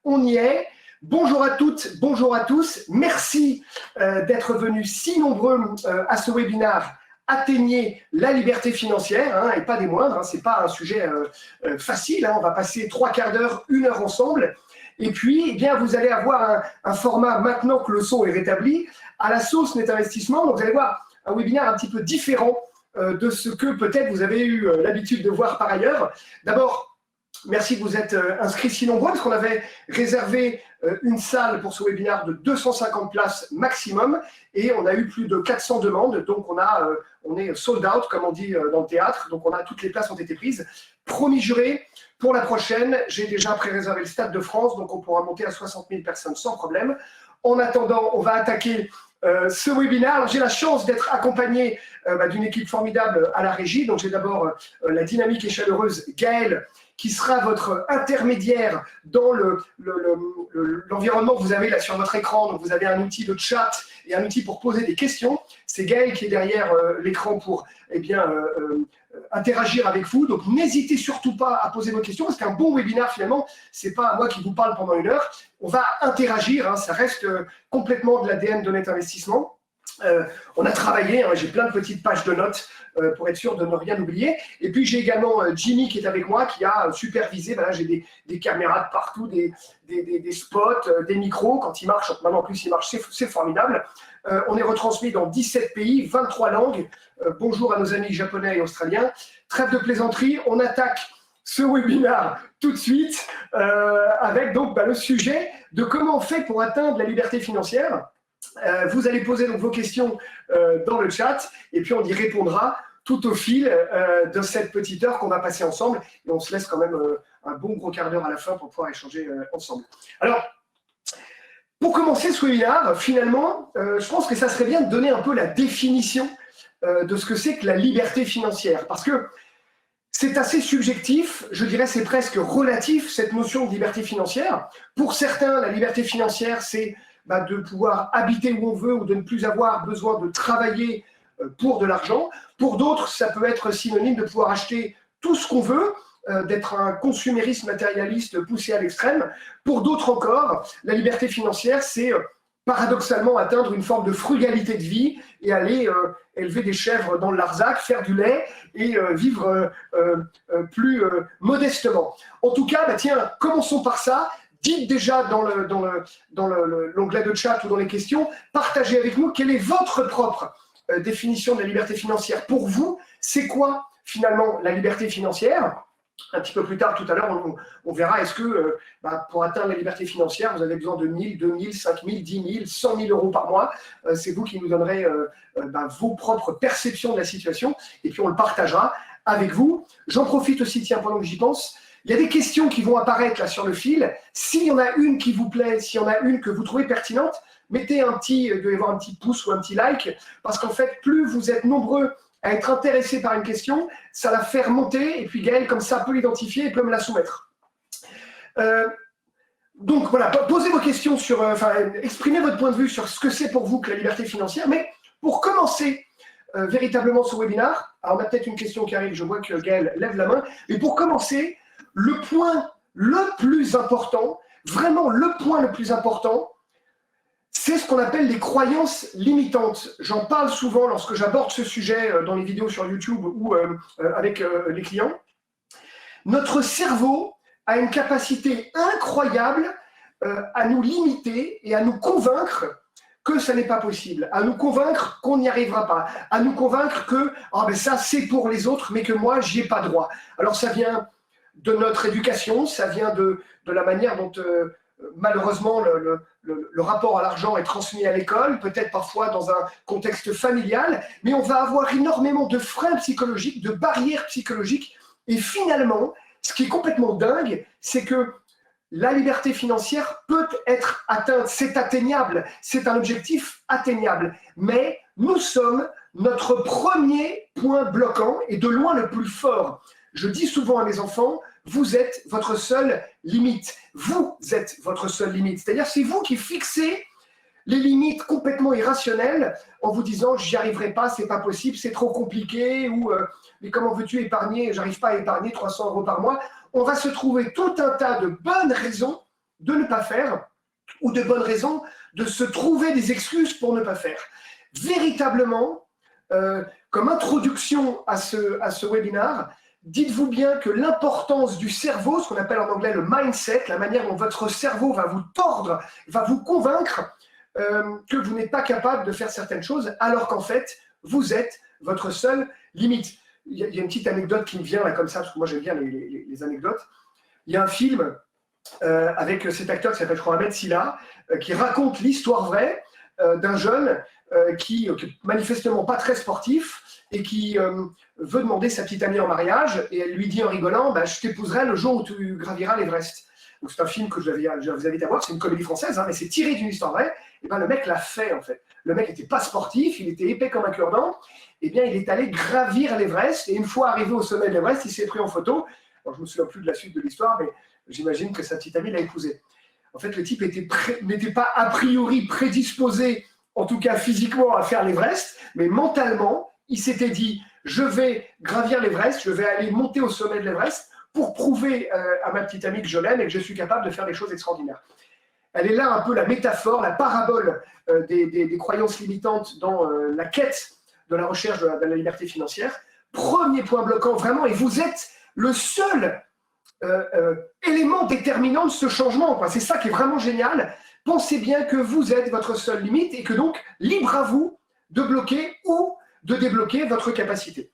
on y est. Bonjour à toutes, bonjour à tous. Merci d'être venus si nombreux à ce webinaire Atteignez la liberté financière, et pas des moindres. Ce n'est pas un sujet facile. On va passer 3 quarts d'heure, 1 heure ensemble. Et puis, eh bien, vous allez avoir un format, maintenant que le son est rétabli, à la sauce Net Investissement. Donc, vous allez voir un webinaire un petit peu différent de ce que peut-être vous avez eu l'habitude de voir par ailleurs. D'abord, merci que vous êtes inscrits si nombreux, parce qu'on avait réservé une salle pour ce webinaire de 250 places maximum, et on a eu plus de 400 demandes, donc on est sold out, comme on dit dans le théâtre, donc toutes les places ont été prises. Promis juré, pour la prochaine, j'ai déjà pré-réservé le Stade de France, donc on pourra monter à 60 000 personnes sans problème. En attendant, on va attaquer ce webinaire. J'ai la chance d'être accompagné d'une équipe formidable à la régie. Donc j'ai d'abord la dynamique et chaleureuse Gaëlle, qui sera votre intermédiaire dans l'environnement que vous avez là sur votre écran. Donc vous avez un outil de chat et un outil pour poser des questions. C'est Gaëlle qui est derrière l'écran pour interagir avec vous. Donc n'hésitez surtout pas à poser vos questions, parce qu'un bon webinaire finalement, c'est pas moi qui vous parle pendant 1 heure. On va interagir, ça reste complètement de l'ADN de Net Investissement. On a travaillé, j'ai plein de petites pages de notes pour être sûr de ne rien oublier. Et puis j'ai également Jimmy qui est avec moi, qui a supervisé. J'ai des caméras de partout, des spots, des micros. Quand ils marchent, maintenant en plus ils marchent, c'est formidable. On est retransmis dans 17 pays, 23 langues. Bonjour à nos amis japonais et australiens. Trêve de plaisanterie, on attaque ce webinaire tout de suite avec donc le sujet de comment on fait pour atteindre la liberté financière. Vous allez poser donc vos questions dans le chat et puis on y répondra tout au fil de cette petite heure qu'on va passer ensemble, et on se laisse quand même un bon gros quart d'heure à la fin pour pouvoir échanger ensemble. Alors, pour commencer ce webinaire, finalement, je pense que ça serait bien de donner un peu la définition de ce que c'est que la liberté financière, parce que c'est assez subjectif, je dirais c'est presque relatif, cette notion de liberté financière. Pour certains, la liberté financière, c'est de pouvoir habiter où on veut ou de ne plus avoir besoin de travailler pour de l'argent. Pour d'autres, ça peut être synonyme de pouvoir acheter tout ce qu'on veut, d'être un consumériste matérialiste poussé à l'extrême. Pour d'autres encore, la liberté financière, c'est paradoxalement atteindre une forme de frugalité de vie et aller élever des chèvres dans le Larzac, faire du lait et vivre plus modestement. En tout cas, tiens, commençons par ça. Dites déjà dans l'onglet de chat ou dans les questions, partagez avec nous quelle est votre propre définition de la liberté financière. Pour vous, c'est quoi finalement la liberté financière? Un petit peu plus tard, tout à l'heure, on verra, est-ce que pour atteindre la liberté financière, vous avez besoin de 1 000, 2 000, 5 000, 10 000, 100 000 euros par mois. C'est vous qui nous donnerez vos propres perceptions de la situation, et puis on le partagera avec vous. J'en profite aussi, tiens, pendant que j'y pense, il y a des questions qui vont apparaître là sur le fil. S'il y en a une qui vous plaît, s'il y en a une que vous trouvez pertinente, mettez il doit y avoir un petit pouce ou un petit like, parce qu'en fait, plus vous êtes nombreux à être intéressé par une question, ça la fait remonter, et puis Gaëlle, comme ça, peut l'identifier et peut me la soumettre. Donc voilà, posez vos questions exprimez votre point de vue sur ce que c'est pour vous que la liberté financière, mais pour commencer véritablement ce webinaire, alors on a peut-être une question qui arrive, je vois que Gaëlle lève la main, mais pour commencer, le point le plus important, vraiment le point le plus important, c'est ce qu'on appelle les croyances limitantes. J'en parle souvent lorsque j'aborde ce sujet dans les vidéos sur YouTube ou avec les clients. Notre cerveau a une capacité incroyable à nous limiter et à nous convaincre que ça n'est pas possible, à nous convaincre qu'on n'y arrivera pas, à nous convaincre que ça c'est pour les autres, mais que moi j'y ai pas droit. Alors ça vient de notre éducation, ça vient de la manière dont malheureusement le rapport à l'argent est transmis à l'école, peut-être parfois dans un contexte familial, mais on va avoir énormément de freins psychologiques, de barrières psychologiques, et finalement, ce qui est complètement dingue, c'est que la liberté financière peut être atteinte, c'est atteignable, c'est un objectif atteignable, mais nous sommes notre premier point bloquant et de loin le plus fort. Je dis souvent à mes enfants, vous êtes votre seule limite. Vous êtes votre seule limite. C'est-à-dire, c'est vous qui fixez les limites complètement irrationnelles en vous disant, j'y arriverai pas, c'est pas possible, c'est trop compliqué, ou mais comment veux-tu épargner, j'arrive pas à épargner 300 euros par mois. On va se trouver tout un tas de bonnes raisons de ne pas faire ou de bonnes raisons de se trouver des excuses pour ne pas faire. Véritablement, comme introduction à ce webinaire, dites-vous bien que l'importance du cerveau, ce qu'on appelle en anglais le mindset, la manière dont votre cerveau va vous tordre, va vous convaincre que vous n'êtes pas capable de faire certaines choses, alors qu'en fait, vous êtes votre seule limite. Il y a une petite anecdote qui me vient là comme ça, parce que moi j'aime bien les anecdotes. Il y a un film avec cet acteur qui s'appelle, je crois, Ahmed Silla, qui raconte l'histoire vraie d'un jeune qui est manifestement pas très sportif et qui veut demander sa petite amie en mariage, et elle lui dit en rigolant, je t'épouserai le jour où tu graviras l'Everest. Donc c'est un film que je vous invite à voir, c'est une comédie française, mais c'est tiré d'une histoire vraie. Et le mec l'a fait en fait. Le mec n'était pas sportif, il était épais comme un cure-dent. Eh bien, il est allé gravir l'Everest, et une fois arrivé au sommet de l'Everest, il s'est pris en photo. Alors, je ne me souviens plus de la suite de l'histoire, mais j'imagine que sa petite amie l'a épousé. En fait, le type n'était pas a priori prédisposé, en tout cas physiquement, à faire l'Everest, mais mentalement, il s'était dit, je vais gravir l'Everest, je vais aller monter au sommet de l'Everest pour prouver à ma petite amie que je l'aime et que je suis capable de faire des choses extraordinaires. Elle est là un peu la métaphore, la parabole des croyances limitantes dans la quête de la recherche de la liberté financière. Premier point bloquant, vraiment, et vous êtes le seul élément déterminant de ce changement. C'est ça qui est vraiment génial. Pensez bien que vous êtes votre seule limite et que donc, libre à vous de bloquer ou de débloquer votre capacité.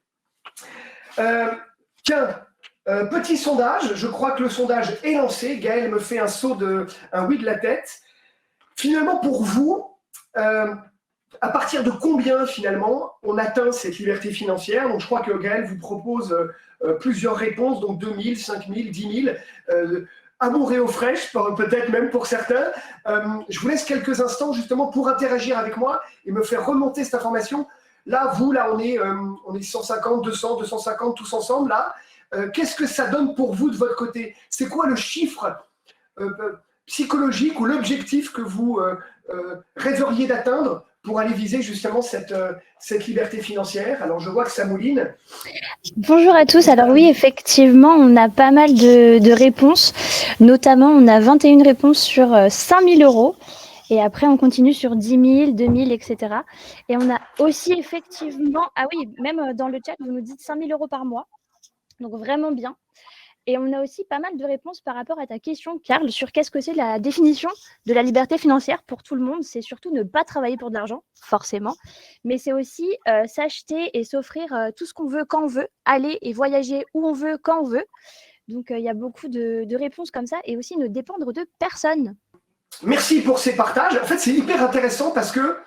Petit sondage, je crois que le sondage est lancé. Gaël me fait un oui de la tête. Finalement, pour vous, à partir de combien, finalement, on atteint cette liberté financière? Donc, je crois que Gaël vous propose plusieurs réponses, donc 2 000, 5 000, 10 000. Amour et eau fraîche, peut-être même pour certains. Je vous laisse quelques instants, justement, pour interagir avec moi et me faire remonter cette information. Là, on est 150, 200, 250, tous ensemble, là. Qu'est-ce que ça donne pour vous de votre côté? C'est quoi le chiffre psychologique ou l'objectif que vous rêveriez d'atteindre pour aller viser justement cette liberté financière? Alors, je vois que ça mouline. Bonjour à tous. Alors oui, effectivement, on a pas mal de réponses. Notamment, on a 21 réponses sur 5 000 €. Et après, on continue sur 10 000, 2 000, etc. Et on a aussi effectivement... Ah oui, même dans le chat, vous nous dites 5 000 € par mois. Donc, vraiment bien. Et on a aussi pas mal de réponses par rapport à ta question, Karl, sur qu'est-ce que c'est la définition de la liberté financière pour tout le monde. C'est surtout ne pas travailler pour de l'argent, forcément, mais c'est aussi s'acheter et s'offrir tout ce qu'on veut quand on veut, aller et voyager où on veut quand on veut. Donc, il y a beaucoup de réponses comme ça et aussi ne dépendre de personne. Merci pour ces partages. En fait, c'est hyper intéressant parce que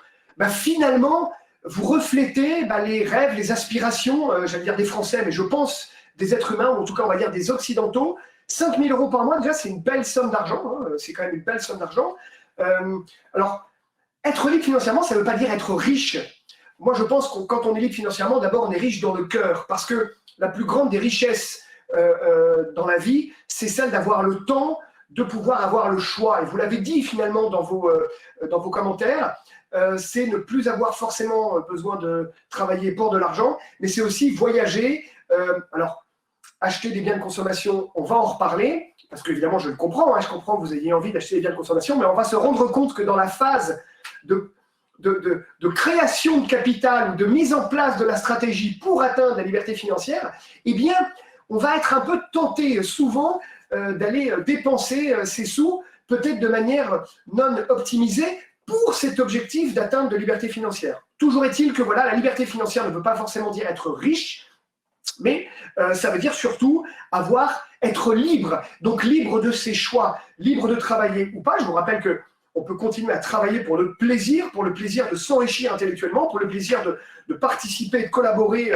finalement, vous reflétez les rêves, les aspirations, j'allais dire des Français, mais je pense des êtres humains, ou en tout cas, on va dire des Occidentaux. 5 000 € par mois, déjà, c'est une belle somme d'argent. C'est quand même une belle somme d'argent. Alors, être libre financièrement, ça ne veut pas dire être riche. Moi, je pense que quand on est libre financièrement, d'abord, on est riche dans le cœur. Parce que la plus grande des richesses dans la vie, c'est celle d'avoir le temps de pouvoir avoir le choix. Et vous l'avez dit finalement dans vos commentaires, c'est ne plus avoir forcément besoin de travailler pour de l'argent, mais c'est aussi voyager. Alors, acheter des biens de consommation, on va en reparler, parce qu'évidemment, je le comprends, je comprends que vous ayez envie d'acheter des biens de consommation, mais on va se rendre compte que dans la phase de création de capital ou de mise en place de la stratégie pour atteindre la liberté financière, eh bien, on va être un peu tenté souvent d'aller dépenser ces sous, peut-être de manière non optimisée, pour cet objectif d'atteinte de liberté financière. Toujours est-il que la liberté financière ne veut pas forcément dire être riche, mais ça veut dire surtout être libre, donc libre de ses choix, libre de travailler ou pas. Je vous rappelle qu'on peut continuer à travailler pour le plaisir de s'enrichir intellectuellement, pour le plaisir de participer, de collaborer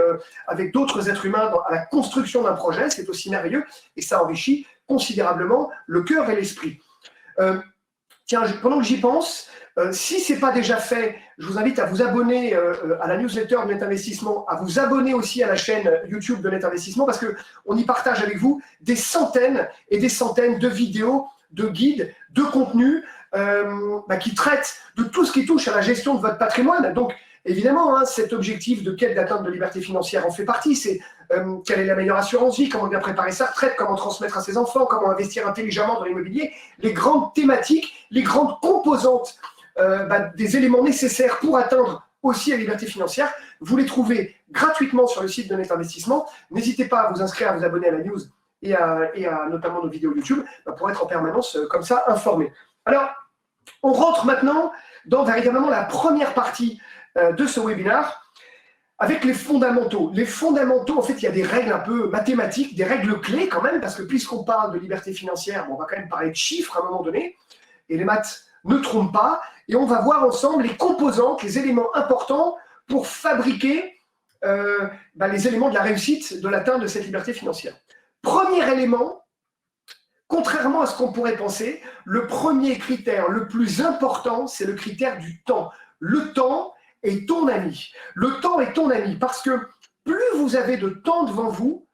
avec d'autres êtres humains à la construction d'un projet. C'est aussi merveilleux et ça enrichit considérablement le cœur et l'esprit. Tiens, pendant que j'y pense, si ce n'est pas déjà fait, je vous invite à vous abonner à la newsletter de Net Investissement, à vous abonner aussi à la chaîne YouTube de Net Investissement, parce qu'on y partage avec vous des centaines et des centaines de vidéos, de guides, de contenus qui traitent de tout ce qui touche à la gestion de votre patrimoine. Donc, Évidemment, hein, cet objectif de quête d'atteinte de liberté financière en fait partie. C'est quelle est la meilleure assurance vie, comment bien préparer sa retraite, comment transmettre à ses enfants, comment investir intelligemment dans l'immobilier. Les grandes thématiques, les grandes composantes des éléments nécessaires pour atteindre aussi la liberté financière, vous les trouvez gratuitement sur le site de Net Investissement. N'hésitez pas à vous inscrire, à vous abonner à la news et à notamment nos vidéos YouTube pour être en permanence comme ça informé. Alors, on rentre maintenant dans véritablement la première partie de ce webinaire avec les fondamentaux. Les fondamentaux, en fait, il y a des règles un peu mathématiques, des règles clés quand même, parce que puisqu'on parle de liberté financière, on va quand même parler de chiffres à un moment donné, et les maths ne trompent pas, et on va voir ensemble les composantes, les éléments importants pour fabriquer les éléments de la réussite de l'atteinte de cette liberté financière. Premier élément, contrairement à ce qu'on pourrait penser, le premier critère le plus important, c'est le critère du temps. Le temps est ton ami. Le temps est ton ami parce que plus vous avez de temps devant vous,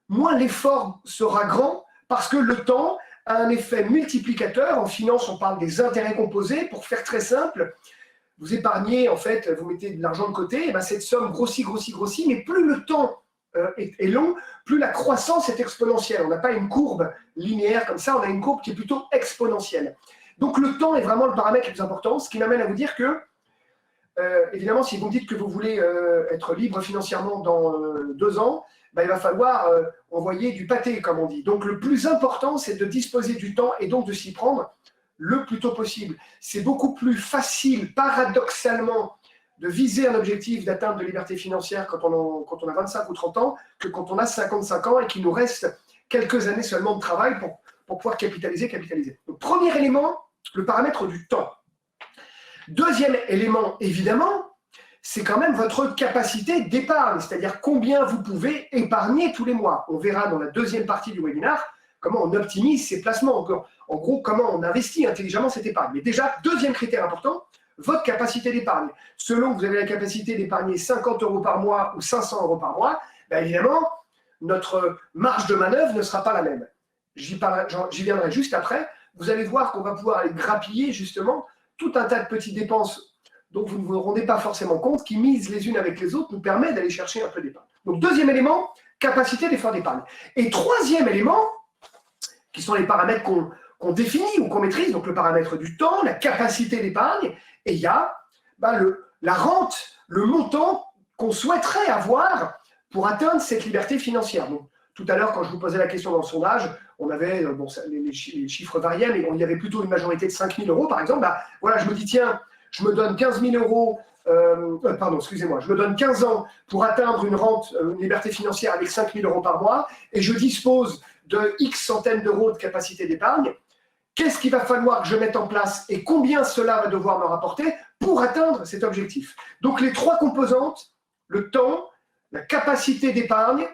moins l'effort sera grand parce que le temps a un effet multiplicateur. En finance, on parle des intérêts composés. Pour faire très simple, vous épargnez, en fait, vous mettez de l'argent de côté, et cette somme grossit, mais plus le temps est long, plus la croissance est exponentielle. On n'a pas une courbe linéaire comme ça, on a une courbe qui est plutôt exponentielle. Donc le temps est vraiment le paramètre le plus important, ce qui m'amène à vous dire que évidemment, si vous me dites que vous voulez être libre financièrement dans 2 ans, il va falloir envoyer du pâté, comme on dit. Donc, le plus important, c'est de disposer du temps et donc de s'y prendre le plus tôt possible. C'est beaucoup plus facile, paradoxalement, de viser un objectif d'atteinte de liberté financière quand on a 25 ou 30 ans que quand on a 55 ans et qu'il nous reste quelques années seulement de travail pour pouvoir capitaliser. Donc, premier élément, le paramètre du temps. Deuxième élément, évidemment, c'est quand même votre capacité d'épargne, c'est-à-dire combien vous pouvez épargner tous les mois. On verra dans la deuxième partie du webinaire comment on optimise ses placements, en gros, comment on investit intelligemment cette épargne. Mais déjà, deuxième critère important, votre capacité d'épargne. Selon que vous avez la capacité d'épargner 50 € par mois ou 500 € par mois, évidemment, notre marge de manœuvre ne sera pas la même. J'y viendrai juste après. Vous allez voir qu'on va pouvoir aller grappiller justement tout un tas de petites dépenses dont vous ne vous rendez pas forcément compte, qui misent les unes avec les autres, nous permettent d'aller chercher un peu d'épargne. Donc, deuxième élément, capacité d'effort d'épargne. Et troisième élément, qui sont les paramètres qu'on définit ou qu'on maîtrise, donc le paramètre du temps, la capacité d'épargne, et il y a la rente, le montant qu'on souhaiterait avoir pour atteindre cette liberté financière. Donc, tout à l'heure, quand je vous posais la question dans le sondage, on avait, les chiffres variaient, mais il y avait plutôt une majorité de 5 000 € par exemple. Voilà, je me dis, tiens, je me donne 15 000 €, je me donne 15 ans pour atteindre une rente, une liberté financière avec 5 000 € par mois, et je dispose de X centaines d'euros de capacité d'épargne. Qu'est-ce qu'il va falloir que je mette en place et combien cela va devoir me rapporter pour atteindre cet objectif? Donc les trois composantes, le temps, la capacité d'épargne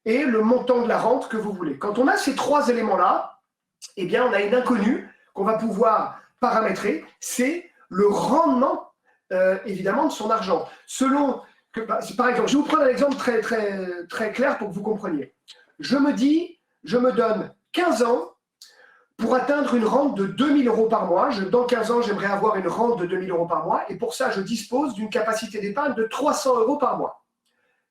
et le montant de la rente que vous voulez. Quand on a ces trois éléments-là, eh bien, on a une inconnue qu'on va pouvoir paramétrer, c'est le rendement, évidemment, de son argent. Selon que, par exemple, je vais vous prendre un exemple très, très, très clair pour que vous compreniez. Je me dis, je me donne 15 ans pour atteindre une rente de 2 000 € par mois. Dans 15 ans, j'aimerais avoir une rente de 2 000 € par mois, et pour ça, je dispose d'une capacité d'épargne de 300 € par mois.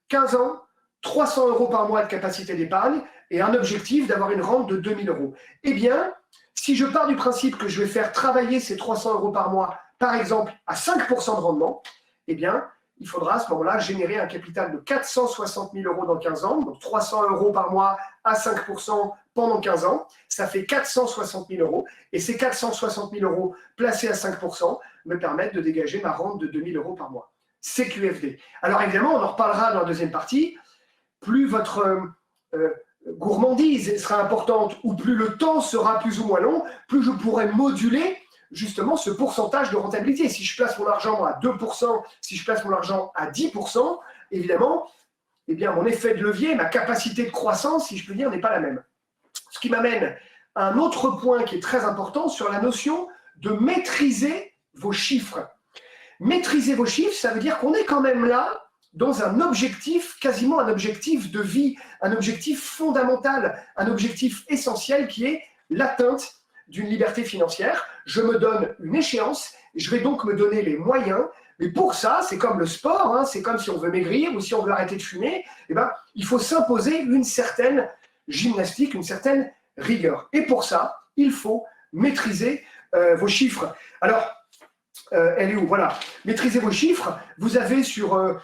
15 ans, 300 € par mois de capacité d'épargne et un objectif d'avoir une rente de 2 000 €. Eh bien, si je pars du principe que je vais faire travailler ces 300 € par mois, par exemple, à 5 % de rendement, eh bien, il faudra à ce moment-là générer un capital de 460 000 € dans 15 ans, donc 300 € par mois à 5 % pendant 15 ans, ça fait 460 000 €, et ces 460 000 € placés à 5 % me permettent de dégager ma rente de 2 000 € par mois. C'est QFD. Alors évidemment, on en reparlera dans la deuxième partie, plus votre gourmandise sera importante ou plus le temps sera plus ou moins long, plus je pourrai moduler justement ce pourcentage de rentabilité. Si je place mon argent à 2%, si je place mon argent à 10%, évidemment, eh bien, mon effet de levier, ma capacité de croissance, si je peux dire, n'est pas la même. Ce qui m'amène à un autre point qui est très important sur la notion de maîtriser vos chiffres. Maîtriser vos chiffres, ça veut dire qu'on est quand même là dans un objectif, quasiment un objectif de vie, un objectif fondamental, un objectif essentiel qui est l'atteinte d'une liberté financière, je me donne une échéance, et je vais donc me donner les moyens. Mais pour ça, c'est comme le sport, hein, c'est comme si on veut maigrir ou si on veut arrêter de fumer, eh ben, il faut s'imposer une certaine gymnastique, une certaine rigueur. Et pour ça, il faut maîtriser vos chiffres. Alors, elle est où? Voilà. Maîtrisez vos chiffres. Vous avez sur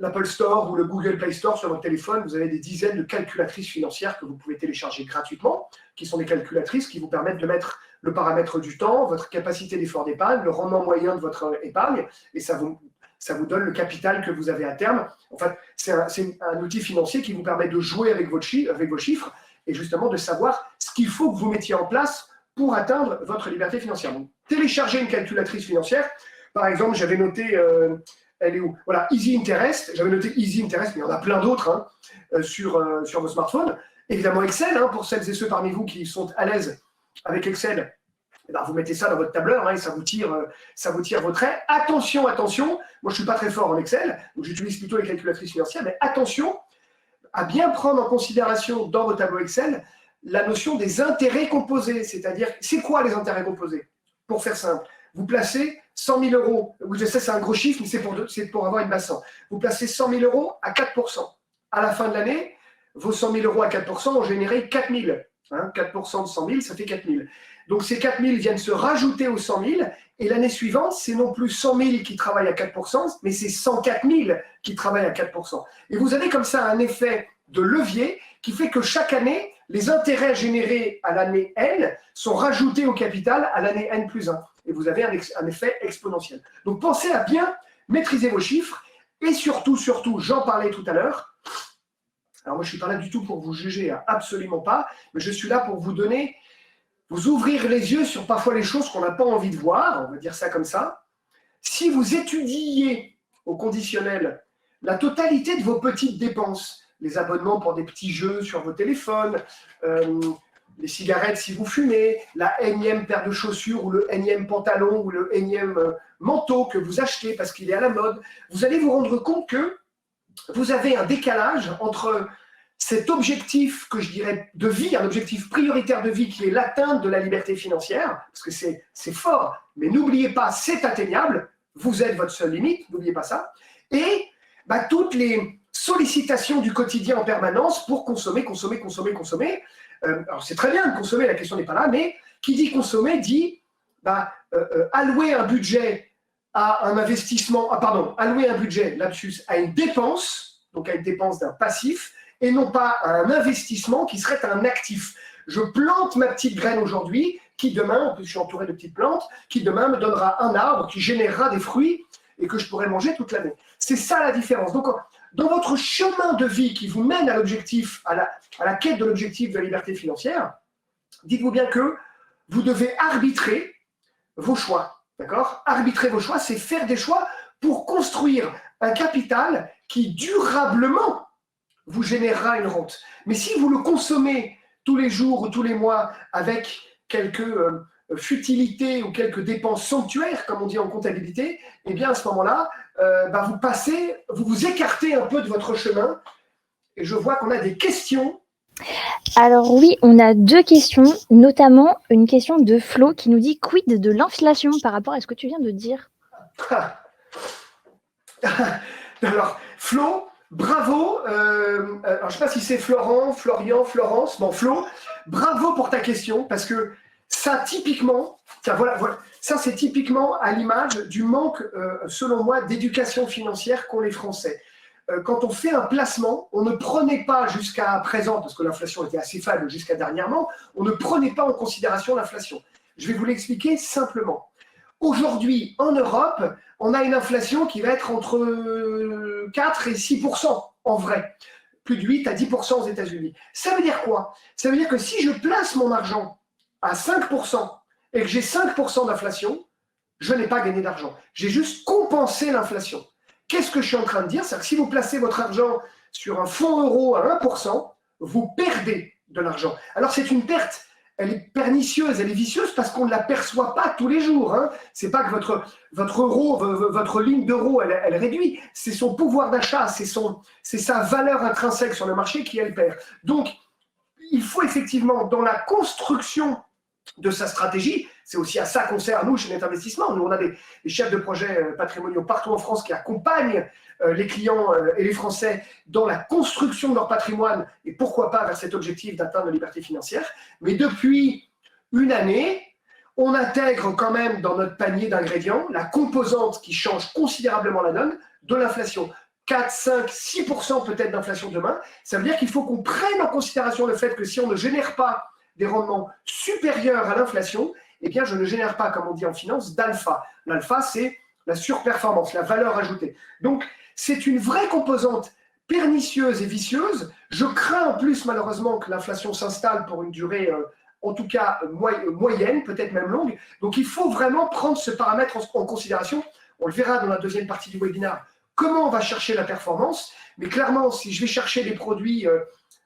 l'Apple Store ou le Google Play Store sur votre téléphone, vous avez des dizaines de calculatrices financières que vous pouvez télécharger gratuitement, qui sont des calculatrices qui vous permettent de mettre le paramètre du temps, votre capacité d'effort d'épargne, le rendement moyen de votre épargne, et ça vous donne le capital que vous avez à terme. En fait, c'est un outil financier qui vous permet de jouer avec vos chiffres et justement de savoir ce qu'il faut que vous mettiez en place pour atteindre votre liberté financière. Donc, télécharger une calculatrice financière. Par exemple, j'avais noté, elle est où? Voilà, Easy Interest. J'avais noté Easy Interest, mais il y en a plein d'autres hein, sur vos smartphones. Évidemment, Excel, hein, pour celles et ceux parmi vous qui sont à l'aise avec Excel. Eh ben, vous mettez ça dans votre tableur hein, et ça vous tire vos traits. Attention, attention. Moi, je ne suis pas très fort en Excel, donc j'utilise plutôt les calculatrices financières, mais attention à bien prendre en considération dans vos tableaux Excel la notion des intérêts composés. C'est-à-dire, c'est quoi les intérêts composés? Pour faire simple, vous placez 100 000 euros. Je sais, c'est un gros chiffre, mais c'est pour avoir une base 100. Vous placez 100 000 euros à 4%. À la fin de l'année, vos 100 000 euros à 4% ont généré 4 000. Hein, 4% de 100 000, ça fait 4 000. Donc ces 4 000 viennent se rajouter aux 100 000. Et l'année suivante, c'est non plus 100 000 qui travaillent à 4%, mais c'est 104 000 qui travaillent à 4%. Et vous avez comme ça un effet de levier qui fait que chaque année, les intérêts générés à l'année N sont rajoutés au capital à l'année N plus 1. Et vous avez un effet exponentiel. Donc pensez à bien maîtriser vos chiffres. Et surtout, j'en parlais tout à l'heure. Alors moi, je ne suis pas là du tout pour vous juger, hein, absolument pas. Mais je suis là pour vous ouvrir les yeux sur parfois les choses qu'on n'a pas envie de voir. On va dire ça comme ça. Si vous étudiez au conditionnel la totalité de vos petites dépenses, les abonnements pour des petits jeux sur vos téléphones, les cigarettes si vous fumez, la énième paire de chaussures ou le énième pantalon ou le énième manteau que vous achetez parce qu'il est à la mode, vous allez vous rendre compte que vous avez un décalage entre cet objectif que je dirais de vie, un objectif prioritaire de vie qui est l'atteinte de la liberté financière, parce que c'est fort, mais n'oubliez pas, c'est atteignable, vous êtes votre seule limite, n'oubliez pas ça, et toutes les sollicitations du quotidien en permanence pour consommer. Alors c'est très bien de consommer, la question n'est pas là, mais qui dit consommer dit allouer un budget à un investissement, allouer un budget, lapsus, à une dépense, donc à une dépense d'un passif, et non pas à un investissement qui serait un actif. Je plante ma petite graine aujourd'hui, qui demain, en plus je suis entouré de petites plantes, qui demain me donnera un arbre qui générera des fruits et que je pourrai manger toute l'année. C'est ça la différence. Donc, dans votre chemin de vie qui vous mène à l'objectif, à la quête de l'objectif de la liberté financière, dites-vous bien que vous devez arbitrer vos choix. D'accord ? Arbitrer vos choix, c'est faire des choix pour construire un capital qui durablement vous générera une rente. Mais si vous le consommez tous les jours ou tous les mois avec quelques futilités ou quelques dépenses sanctuaires, comme on dit en comptabilité, eh bien à ce moment-là, vous vous écartez un peu de votre chemin. Et je vois qu'on a des questions. Alors oui, on a deux questions, notamment une question de Flo qui nous dit « Quid de l'inflation » par rapport à ce que tu viens de dire. Alors, Flo, bravo. Alors, je ne sais pas si c'est Florent, Florian, Florence. Bon, Flo, bravo pour ta question, parce que ça, typiquement, ça c'est typiquement à l'image du manque, selon moi, d'éducation financière qu'ont les Français. Quand on fait un placement, on ne prenait pas jusqu'à présent, parce que l'inflation était assez faible jusqu'à dernièrement, on ne prenait pas en considération l'inflation. Je vais vous l'expliquer simplement. Aujourd'hui, en Europe, on a une inflation qui va être entre 4 et 6% en vrai. Plus de 8 à 10% aux États-Unis. Ça veut dire quoi? Ça veut dire que si je place mon argent à 5% et que j'ai 5% d'inflation, je n'ai pas gagné d'argent. J'ai juste compensé l'inflation. Qu'est-ce que je suis en train de dire? C'est que si vous placez votre argent sur un fonds euro à 1%, vous perdez de l'argent. Alors c'est une perte, elle est pernicieuse, elle est vicieuse parce qu'on ne la perçoit pas tous les jours. Hein. C'est pas que votre euro, votre ligne d'euro, elle réduit. C'est son pouvoir d'achat, c'est sa valeur intrinsèque sur le marché qui elle perd. Donc, il faut effectivement, dans la construction de sa stratégie. C'est aussi à ça qu'on sert, nous, chez Net Investissement. Nous, on a des chefs de projet patrimoniaux partout en France qui accompagnent les clients et les Français dans la construction de leur patrimoine et pourquoi pas vers cet objectif d'atteindre la liberté financière. Mais depuis une année, on intègre quand même dans notre panier d'ingrédients la composante qui change considérablement la donne de l'inflation. 4, 5, 6% peut-être d'inflation demain. Ça veut dire qu'il faut qu'on prenne en considération le fait que si on ne génère pas des rendements supérieurs à l'inflation, eh bien, je ne génère pas, comme on dit en finance, d'alpha. L'alpha, c'est la surperformance, la valeur ajoutée. Donc, c'est une vraie composante pernicieuse et vicieuse. Je crains en plus, malheureusement, que l'inflation s'installe pour une durée, en tout cas, moyenne, peut-être même longue. Donc, il faut vraiment prendre ce paramètre en considération. On le verra dans la deuxième partie du webinaire. Comment on va chercher la performance? Mais clairement, si je vais chercher des produits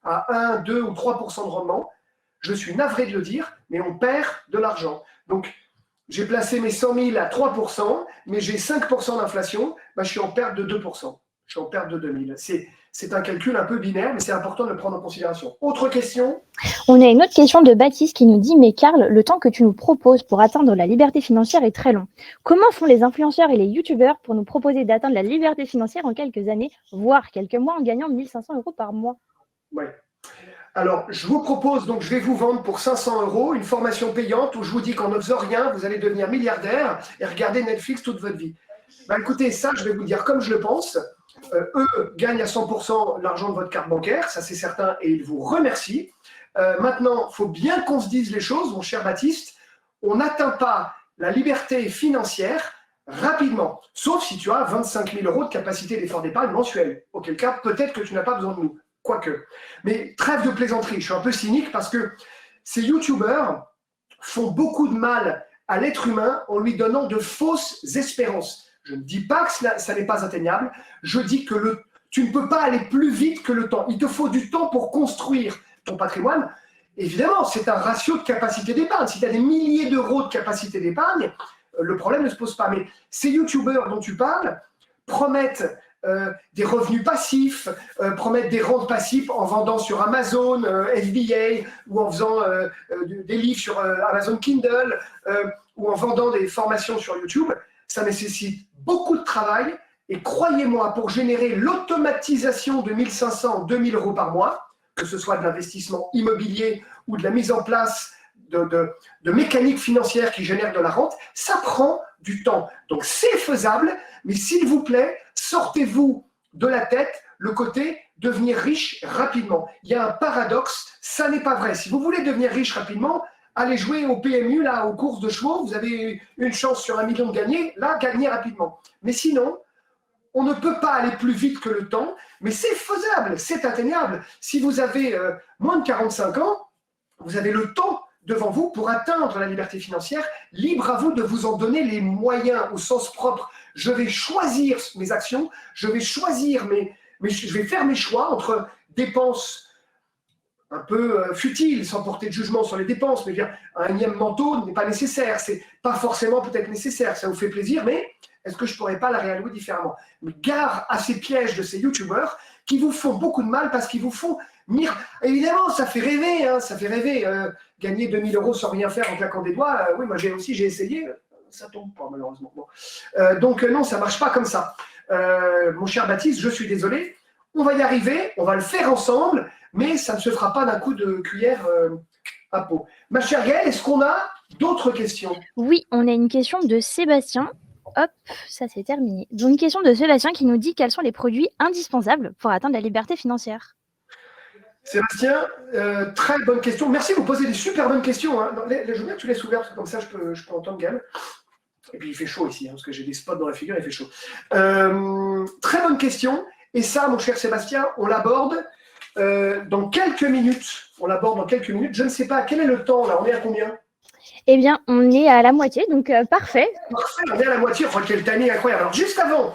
à 1, 2 ou 3% de rendement, je suis navré de le dire, mais on perd de l'argent. Donc, j'ai placé mes 100 000 à 3%, mais j'ai 5% d'inflation, je suis en perte de 2%. Je suis en perte de 2 000. C'est un calcul un peu binaire, mais c'est important de le prendre en considération. Autre question? On a une autre question de Baptiste qui nous dit « Mais Karl, le temps que tu nous proposes pour atteindre la liberté financière est très long. Comment font les influenceurs et les youtubeurs pour nous proposer d'atteindre la liberté financière en quelques années, voire quelques mois, en gagnant 1 500 € par mois ?» Ouais. Alors, je vous propose, donc je vais vous vendre pour 500 € une formation payante où je vous dis qu'en ne faisant rien, vous allez devenir milliardaire et regarder Netflix toute votre vie. Écoutez, ça, je vais vous dire comme je le pense. Eux gagnent à 100% l'argent de votre carte bancaire, ça c'est certain, et ils vous remercient. Maintenant, il faut bien qu'on se dise les choses, mon cher Baptiste. On n'atteint pas la liberté financière rapidement, sauf si tu as 25 000 € de capacité d'effort d'épargne mensuel. Auquel cas, peut-être que tu n'as pas besoin de nous. Quoique. Mais trêve de plaisanterie, je suis un peu cynique parce que ces youtubeurs font beaucoup de mal à l'être humain en lui donnant de fausses espérances. Je ne dis pas que ça n'est pas atteignable, je dis que tu ne peux pas aller plus vite que le temps. Il te faut du temps pour construire ton patrimoine. Évidemment, c'est un ratio de capacité d'épargne. Si tu as des milliers d'euros de capacité d'épargne, le problème ne se pose pas. Mais ces youtubeurs dont tu parles promettent des revenus passifs, promettent des rentes passives en vendant sur Amazon, FBA, ou en faisant des livres sur Amazon Kindle, ou en vendant des formations sur YouTube. Ça nécessite beaucoup de travail, et croyez-moi, pour générer l'automatisation de 1 500, 2 000 € par mois, que ce soit de l'investissement immobilier ou de la mise en place de mécaniques financières qui génèrent de la rente, ça prend du temps. Donc c'est faisable, mais s'il vous plaît, sortez-vous de la tête le côté devenir riche rapidement. Il y a un paradoxe, ça n'est pas vrai. Si vous voulez devenir riche rapidement, allez jouer au PMU, là, aux courses de chevaux, vous avez une chance sur 1 million de gagner, là, gagnez rapidement. Mais sinon, on ne peut pas aller plus vite que le temps, mais c'est faisable, c'est atteignable. Si vous avez moins de 45 ans, vous avez le temps devant vous pour atteindre la liberté financière. Libre à vous de vous en donner les moyens au sens propre. Je vais choisir mes actions, je vais choisir je vais faire mes choix entre dépenses un peu futiles, sans porter de jugement sur les dépenses, mais bien un énième manteau n'est pas nécessaire, c'est pas forcément peut-être nécessaire, ça vous fait plaisir, mais est-ce que je ne pourrais pas la réaliser différemment? Mais gare à ces pièges de ces youtubeurs qui vous font beaucoup de mal parce qu'ils vous font évidemment, ça fait rêver, hein, ça fait rêver. Gagner 2 000 € sans rien faire en claquant des doigts, oui, moi j'ai essayé, ça tombe pas malheureusement. Bon. Donc non, ça ne marche pas comme ça. Mon cher Baptiste, je suis désolé, on va y arriver, on va le faire ensemble, mais ça ne se fera pas d'un coup de cuillère à peau. Ma chère Gaëlle, est-ce qu'on a d'autres questions? Oui, on a une question de Sébastien. Hop, ça c'est terminé. Donc une question de Sébastien qui nous dit quels sont les produits indispensables pour atteindre la liberté financière. Sébastien, très bonne question. Merci, vous posez des super bonnes questions. Hein. Je veux bien que tu laisses ouvert, parce que comme ça je peux entendre Gaëlle. Et puis il fait chaud ici, hein, parce que j'ai des spots dans la figure, il fait chaud. Très bonne question. Et ça, mon cher Sébastien, on l'aborde dans quelques minutes. Je ne sais pas, quel est le temps là? On est à combien? Eh bien, on est à la moitié, donc parfait. Parfait, on est à la moitié. Oh, quel timing incroyable. Alors, juste avant,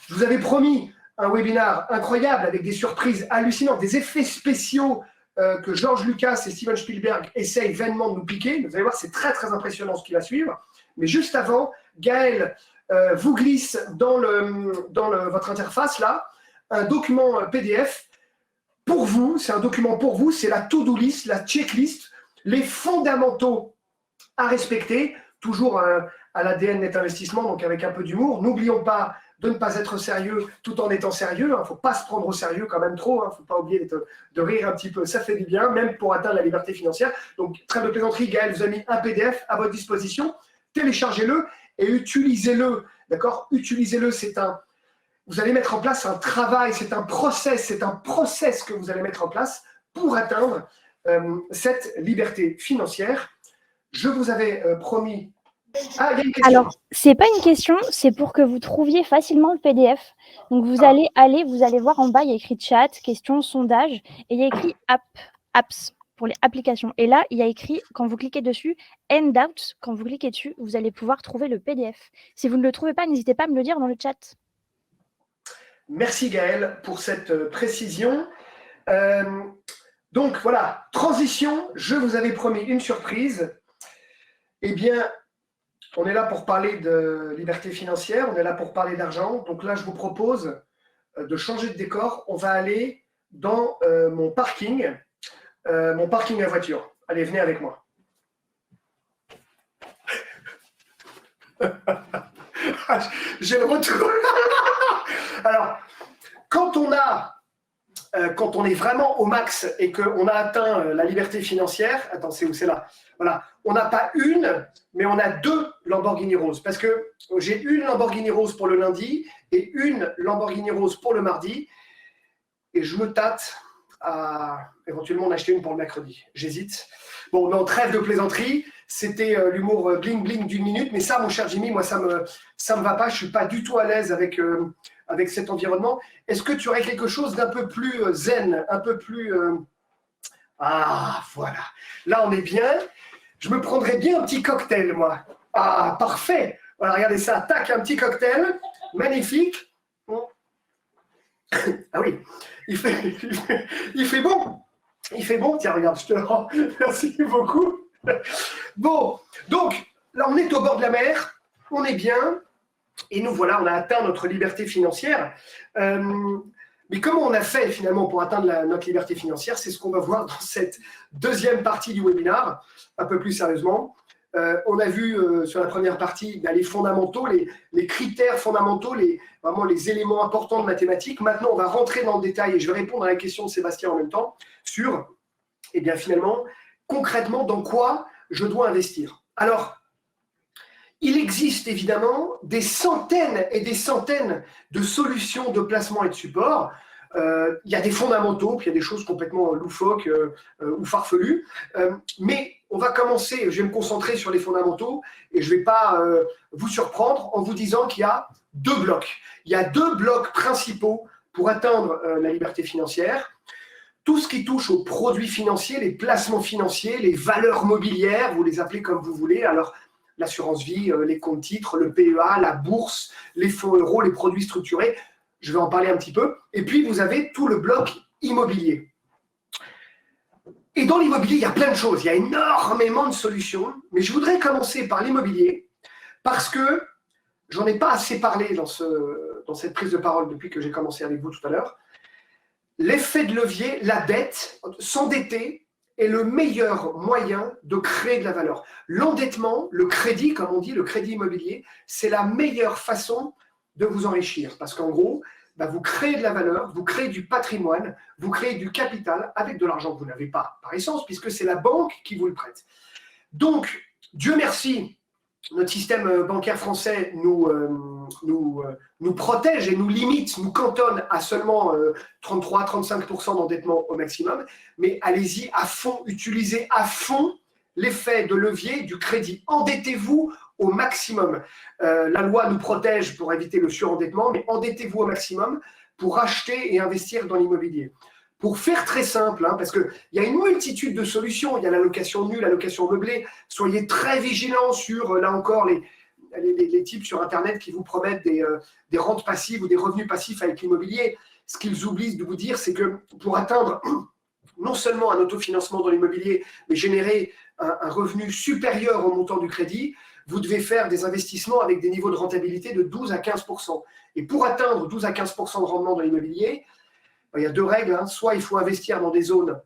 je vous avais promis un webinaire incroyable avec des surprises hallucinantes, des effets spéciaux que George Lucas et Steven Spielberg essayent vainement de nous piquer. Vous allez voir, c'est très, très impressionnant ce qui va suivre. Mais juste avant, Gaëlle vous glisse dans votre interface, là, un document PDF pour vous. C'est un document pour vous. C'est la to-do list, la checklist, les fondamentaux à respecter, toujours à l'ADN Net Investissement, donc avec un peu d'humour. N'oublions pas de ne pas être sérieux tout en étant sérieux. Il ne faut pas se prendre au sérieux quand même trop. Il ne faut pas oublier de rire un petit peu. Ça fait du bien, même pour atteindre la liberté financière. Donc, trêve de plaisanterie, Gaël vous a mis un PDF à votre disposition. Téléchargez-le et utilisez-le. D'accord? Utilisez-le. Vous allez mettre en place un travail, c'est un process que vous allez mettre en place pour atteindre cette liberté financière. Je vous avais promis. Ah, il y a une question. Alors, c'est pas une question, c'est pour que vous trouviez facilement le PDF. Donc, vous allez voir en bas, il y a écrit chat, questions, sondage, et il y a écrit apps pour les applications. Et là, il y a écrit, quand vous cliquez dessus, Handouts. Quand vous cliquez dessus, vous allez pouvoir trouver le PDF. Si vous ne le trouvez pas, n'hésitez pas à me le dire dans le chat. Merci Gaël pour cette précision. Donc voilà, transition, je vous avais promis une surprise. Eh bien, on est là pour parler de liberté financière, on est là pour parler d'argent. Donc là, je vous propose de changer de décor. On va aller dans mon parking à voiture. Allez, venez avec moi. J'ai le retour. Alors, quand on est vraiment au max et qu'on a atteint la liberté financière, attends, c'est où? C'est là. Voilà. On n'a pas une, mais on a 2 Lamborghini roses. Parce que j'ai une Lamborghini rose pour le lundi et une Lamborghini rose pour le mardi. Et je me tâte à éventuellement en acheter une pour le mercredi. J'hésite. Bon, non, trêve de plaisanterie. C'était l'humour bling-bling d'une minute. Mais ça, mon cher Jimmy, moi, ça me va pas. Je ne suis pas du tout à l'aise avec cet environnement. Est-ce que tu aurais quelque chose d'un peu plus zen, un peu plus… Ah, voilà. Là, on est bien. Je me prendrais bien un petit cocktail, moi. Ah, parfait. Voilà, regardez ça. Tac, un petit cocktail. Magnifique. Ah oui, il fait bon. Il fait bon. Tiens, regarde, je te le rends. Merci beaucoup. Bon, donc, là, on est au bord de la mer. On est bien. Et nous, voilà, on a atteint notre liberté financière. Mais comment on a fait finalement pour atteindre notre liberté financière? C'est ce qu'on va voir dans cette deuxième partie du webinaire, un peu plus sérieusement. On a vu sur la première partie les fondamentaux, les critères fondamentaux, vraiment les éléments importants de mathématiques. Maintenant, on va rentrer dans le détail et je vais répondre à la question de Sébastien en même temps sur, eh bien finalement, concrètement, dans quoi je dois investir. Alors, il existe évidemment des centaines et des centaines de solutions de placement et de support. Il y a des fondamentaux, puis il y a des choses complètement loufoques ou farfelues. Mais on va commencer, je vais me concentrer sur les fondamentaux et je ne vais pas vous surprendre en vous disant qu'il y a 2 blocs. Il y a 2 blocs principaux pour atteindre la liberté financière. Tout ce qui touche aux produits financiers, les placements financiers, les valeurs mobilières, vous les appelez comme vous voulez. Alors, l'assurance vie, les comptes titres, le PEA, la bourse, les fonds euros, les produits structurés. Je vais en parler un petit peu. Et puis, vous avez tout le bloc immobilier. Et dans l'immobilier, il y a plein de choses. Il y a énormément de solutions. Mais je voudrais commencer par l'immobilier parce que j'en ai pas assez parlé dans cette prise de parole depuis que j'ai commencé avec vous tout à l'heure. L'effet de levier, la dette, s'endetter, est le meilleur moyen de créer de la valeur. L'endettement, le crédit, comme on dit, le crédit immobilier, c'est la meilleure façon de vous enrichir. Parce qu'en gros, vous créez de la valeur, vous créez du patrimoine, vous créez du capital avec de l'argent que vous n'avez pas par essence, puisque c'est la banque qui vous le prête. Donc, Dieu merci, notre système bancaire français nous protège et nous limite, nous cantonne à seulement 33-35% d'endettement au maximum. Mais allez-y à fond, utilisez à fond l'effet de levier du crédit. Endettez-vous au maximum. La loi nous protège pour éviter le surendettement, mais endettez-vous au maximum pour acheter et investir dans l'immobilier. Pour faire très simple, parce qu'il y a une multitude de solutions, il y a la location nue, la location meublée, soyez très vigilants sur, là encore, les types sur Internet qui vous promettent des rentes passives ou des revenus passifs avec l'immobilier. Ce qu'ils oublient de vous dire, c'est que pour atteindre non seulement un autofinancement dans l'immobilier, mais générer un revenu supérieur au montant du crédit, vous devez faire des investissements avec des niveaux de rentabilité de 12 à 15%. Et pour atteindre 12 à 15% de rendement dans l'immobilier, il y a 2 règles. Soit il faut investir dans des zones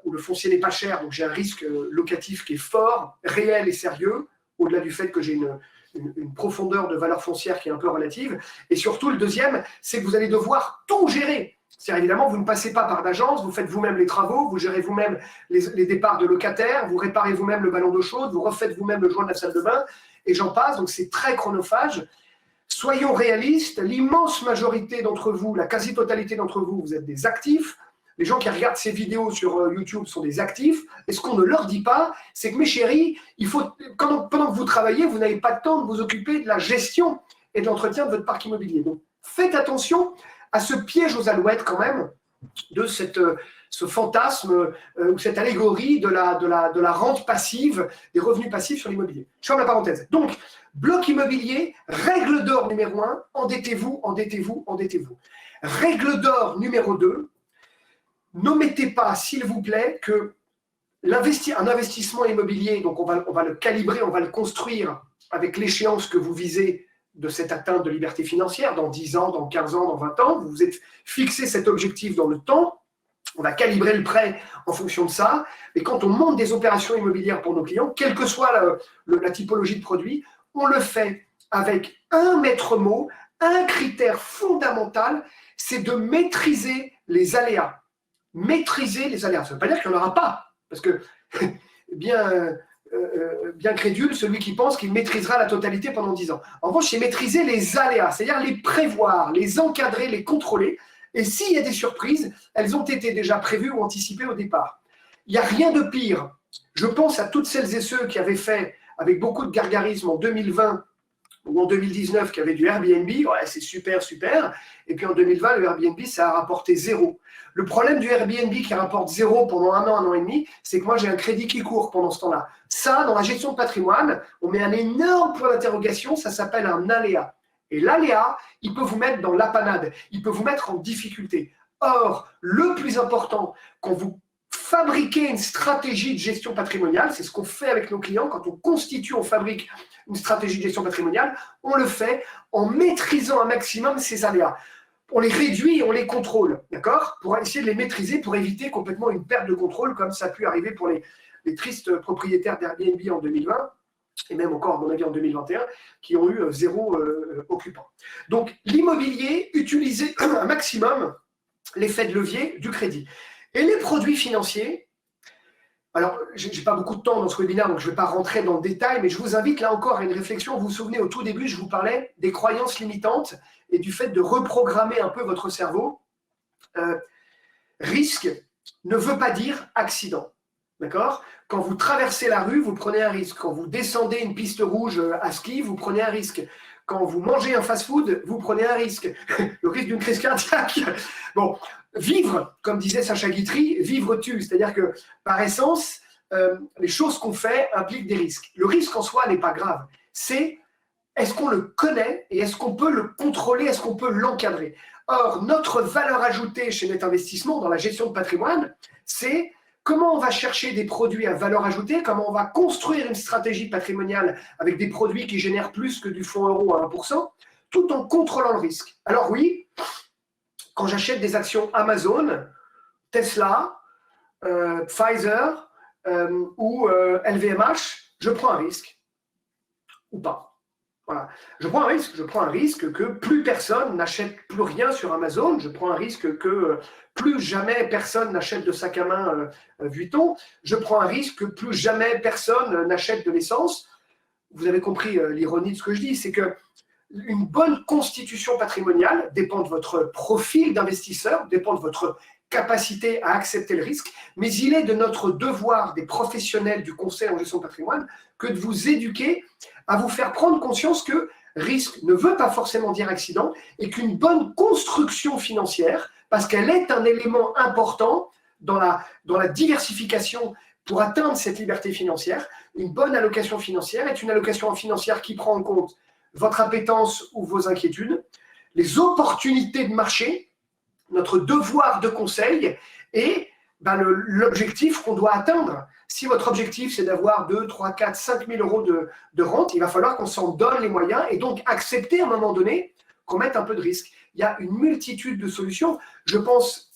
où le foncier n'est pas cher, donc j'ai un risque locatif qui est fort, réel et sérieux, au-delà du fait que j'ai une profondeur de valeur foncière qui est un peu relative. Et surtout, le deuxième, c'est que vous allez devoir tout gérer. C'est-à-dire, évidemment, vous ne passez pas par d'agence, vous faites vous-même les travaux, vous gérez vous-même les départs de locataires, vous réparez vous-même le ballon d'eau chaude, vous refaites vous-même le joint de la salle de bain, et j'en passe. Donc, c'est très chronophage. Soyons réalistes, l'immense majorité d'entre vous, la quasi-totalité d'entre vous, vous êtes des actifs. Les gens qui regardent ces vidéos sur YouTube sont des actifs. Et ce qu'on ne leur dit pas, c'est que mes chéris, pendant que vous travaillez, vous n'avez pas le temps de vous occuper de la gestion et de l'entretien de votre parc immobilier. Donc, faites attention à ce piège aux alouettes quand même, de ce fantasme ou cette allégorie de la rente passive, des revenus passifs sur l'immobilier. Je ferme la parenthèse. Donc, bloc immobilier, règle d'or numéro 1, endettez-vous, endettez-vous, endettez-vous. Règle d'or numéro 2, n'omettez pas, s'il vous plaît, que un investissement immobilier, donc on va le calibrer, on va le construire avec l'échéance que vous visez de cette atteinte de liberté financière, dans 10 ans, dans 15 ans, dans 20 ans. Vous vous êtes fixé cet objectif dans le temps. On va calibrer le prêt en fonction de ça. Et quand on monte des opérations immobilières pour nos clients, quelle que soit la typologie de produit, on le fait avec un maître mot, un critère fondamental, c'est de maîtriser les aléas. Maîtriser les aléas. Ça ne veut pas dire qu'il n'y en aura pas, parce que bien crédule celui qui pense qu'il maîtrisera la totalité pendant 10 ans. En revanche, c'est maîtriser les aléas, c'est-à-dire les prévoir, les encadrer, les contrôler. Et s'il y a des surprises, elles ont été déjà prévues ou anticipées au départ. Il n'y a rien de pire. Je pense à toutes celles et ceux qui avaient fait, avec beaucoup de gargarisme en 2020 ou en 2019, qui avaient du Airbnb. Ouais, c'est super, super. Et puis en 2020, le Airbnb, ça a rapporté 0. Le problème du Airbnb qui rapporte 0 pendant 1 an et demi, c'est que moi, j'ai un crédit qui court pendant ce temps-là. Ça, dans la gestion de patrimoine, on met un énorme point d'interrogation, ça s'appelle un aléa. Et l'aléa, il peut vous mettre dans l'apanade, il peut vous mettre en difficulté. Or, le plus important, quand vous fabriquez une stratégie de gestion patrimoniale, c'est ce qu'on fait avec nos clients, quand on fabrique une stratégie de gestion patrimoniale, on le fait en maîtrisant un maximum ces aléas. On les réduit et on les contrôle, d'accord? Pour essayer de les maîtriser, pour éviter complètement une perte de contrôle, comme ça a pu arriver pour les tristes propriétaires d'Airbnb en 2020, et même encore, à mon avis, en 2021, qui ont eu 0 occupant. Donc, l'immobilier, utilisez un maximum l'effet de levier du crédit. Et les produits financiers, alors, je n'ai pas beaucoup de temps dans ce webinaire, donc je ne vais pas rentrer dans le détail, mais je vous invite là encore à une réflexion. Vous vous souvenez, au tout début, je vous parlais des croyances limitantes et du fait de reprogrammer un peu votre cerveau. Risque ne veut pas dire accident. D'accord? Quand vous traversez la rue, vous prenez un risque. Quand vous descendez une piste rouge à ski, vous prenez un risque. Quand vous mangez un fast-food, vous prenez un risque. Le risque d'une crise cardiaque. Bon, vivre, comme disait Sacha Guitry, vivre tue. C'est-à-dire que, par essence, les choses qu'on fait impliquent des risques. Le risque en soi n'est pas grave. C'est est-ce qu'on le connaît et est-ce qu'on peut le contrôler, est-ce qu'on peut l'encadrer? Or, notre valeur ajoutée chez Net Investissement, dans la gestion de patrimoine, c'est comment on va chercher des produits à valeur ajoutée, comment on va construire une stratégie patrimoniale avec des produits qui génèrent plus que du fonds euro à 1%, tout en contrôlant le risque. Alors oui, quand j'achète des actions Amazon, Tesla, Pfizer ou LVMH, je prends un risque ou pas. Voilà. Je prends un risque que plus personne n'achète plus rien sur Amazon. Je prends un risque que plus jamais personne n'achète de sac à main Vuitton. Je prends un risque que plus jamais personne n'achète de l'essence. Vous avez compris l'ironie de ce que je dis, c'est que une bonne constitution patrimoniale dépend de votre profil d'investisseur, dépend de votre capacité à accepter le risque, mais il est de notre devoir, des professionnels du conseil en gestion de patrimoine, que de vous éduquer à vous faire prendre conscience que risque ne veut pas forcément dire accident et qu'une bonne construction financière, parce qu'elle est un élément important dans la diversification pour atteindre cette liberté financière, une bonne allocation financière est une allocation financière qui prend en compte votre appétence ou vos inquiétudes, les opportunités de marché, notre devoir de conseil et l'objectif qu'on doit atteindre. Si votre objectif, c'est d'avoir 2, 3, 4, 5 000 euros de rente, il va falloir qu'on s'en donne les moyens et donc accepter à un moment donné qu'on mette un peu de risque. Il y a une multitude de solutions. Je pense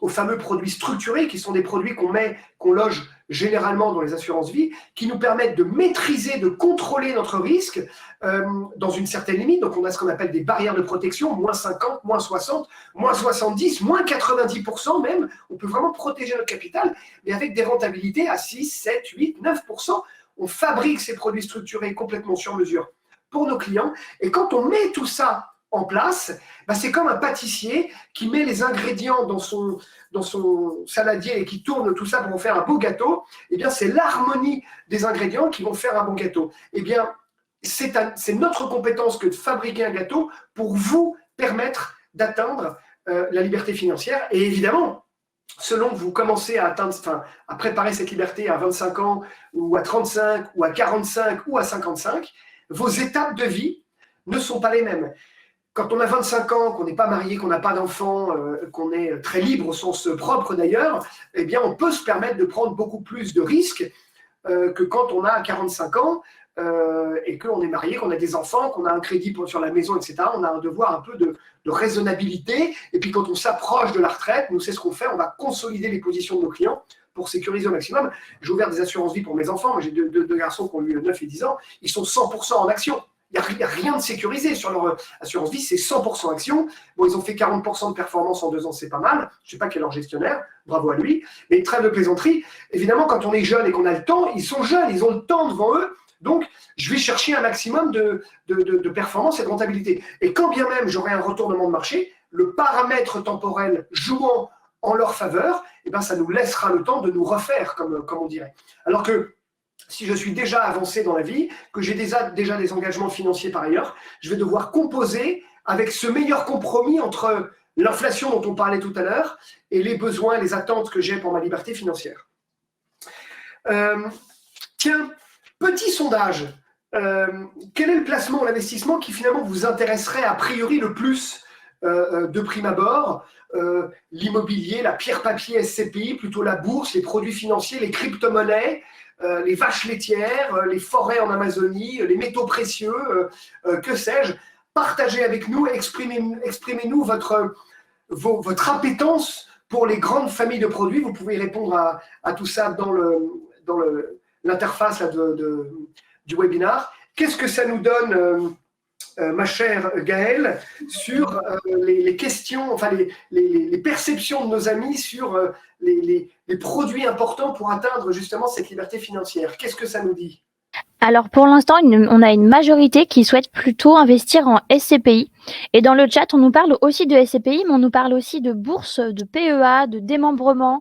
aux fameux produits structurés, qui sont des produits qu'on loge généralement dans les assurances vie, qui nous permettent de maîtriser, de contrôler notre risque dans une certaine limite. Donc, on a ce qu'on appelle des barrières de protection, moins 50, moins 60, moins 70, moins 90% même. On peut vraiment protéger notre capital, mais avec des rentabilités à 6, 7, 8, 9%. On fabrique ces produits structurés complètement sur mesure pour nos clients. Et quand on met tout ça en place, bah c'est comme un pâtissier qui met les ingrédients dans son saladier et qui tourne tout ça pour en faire un beau gâteau. Eh bien, c'est l'harmonie des ingrédients qui vont faire un bon gâteau. Eh bien, c'est notre compétence que de fabriquer un gâteau pour vous permettre d'atteindre la liberté financière. Et évidemment, selon que vous commencez à préparer cette liberté à 25 ans, ou à 35, ou à 45, ou à 55, vos étapes de vie ne sont pas les mêmes. Quand on a 25 ans, qu'on n'est pas marié, qu'on n'a pas d'enfant, qu'on est très libre au sens propre d'ailleurs, eh bien, on peut se permettre de prendre beaucoup plus de risques que quand on a 45 ans et qu'on est marié, qu'on a des enfants, qu'on a un crédit sur la maison, etc. On a un devoir un peu de raisonnabilité. Et puis, quand on s'approche de la retraite, nous, c'est ce qu'on fait, on va consolider les positions de nos clients pour sécuriser au maximum. J'ai ouvert des assurances vie pour mes enfants. Moi, j'ai deux garçons qui ont eu 9 et 10 ans. Ils sont 100% en action. Il n'y a rien de sécurisé sur leur assurance vie, c'est 100% action. Bon, ils ont fait 40% de performance en 2 ans, c'est pas mal. Je ne sais pas quel est leur gestionnaire, bravo à lui. Mais trêve de plaisanterie, évidemment, quand on est jeune et qu'on a le temps, ils sont jeunes, ils ont le temps devant eux. Donc, je vais chercher un maximum de performance et de rentabilité. Et quand bien même j'aurai un retournement de marché, le paramètre temporel jouant en leur faveur, eh ben, ça nous laissera le temps de nous refaire, comme on dirait. Alors que si je suis déjà avancé dans la vie, que j'ai déjà des engagements financiers par ailleurs, je vais devoir composer avec ce meilleur compromis entre l'inflation dont on parlait tout à l'heure et les besoins, les attentes que j'ai pour ma liberté financière. Tiens, petit sondage. Quel est le placement ou l'investissement qui finalement vous intéresserait a priori le plus de prime abord? L'immobilier, la pierre-papier SCPI, plutôt la bourse, les produits financiers, les crypto-monnaies, les vaches laitières, les forêts en Amazonie, les métaux précieux, que sais-je. Partagez avec nous, exprimez-nous votre appétence pour les grandes familles de produits. Vous pouvez répondre à tout ça dans l'interface du webinar. Qu'est-ce que ça nous donne, ma chère Gaëlle, sur les questions, enfin les perceptions de nos amis sur les produits importants pour atteindre justement cette liberté financière? Qu'est-ce que ça nous dit? Alors pour l'instant, on a une majorité qui souhaite plutôt investir en SCPI. Et dans le chat, on nous parle aussi de SCPI, mais on nous parle aussi de bourse, de PEA, de démembrement.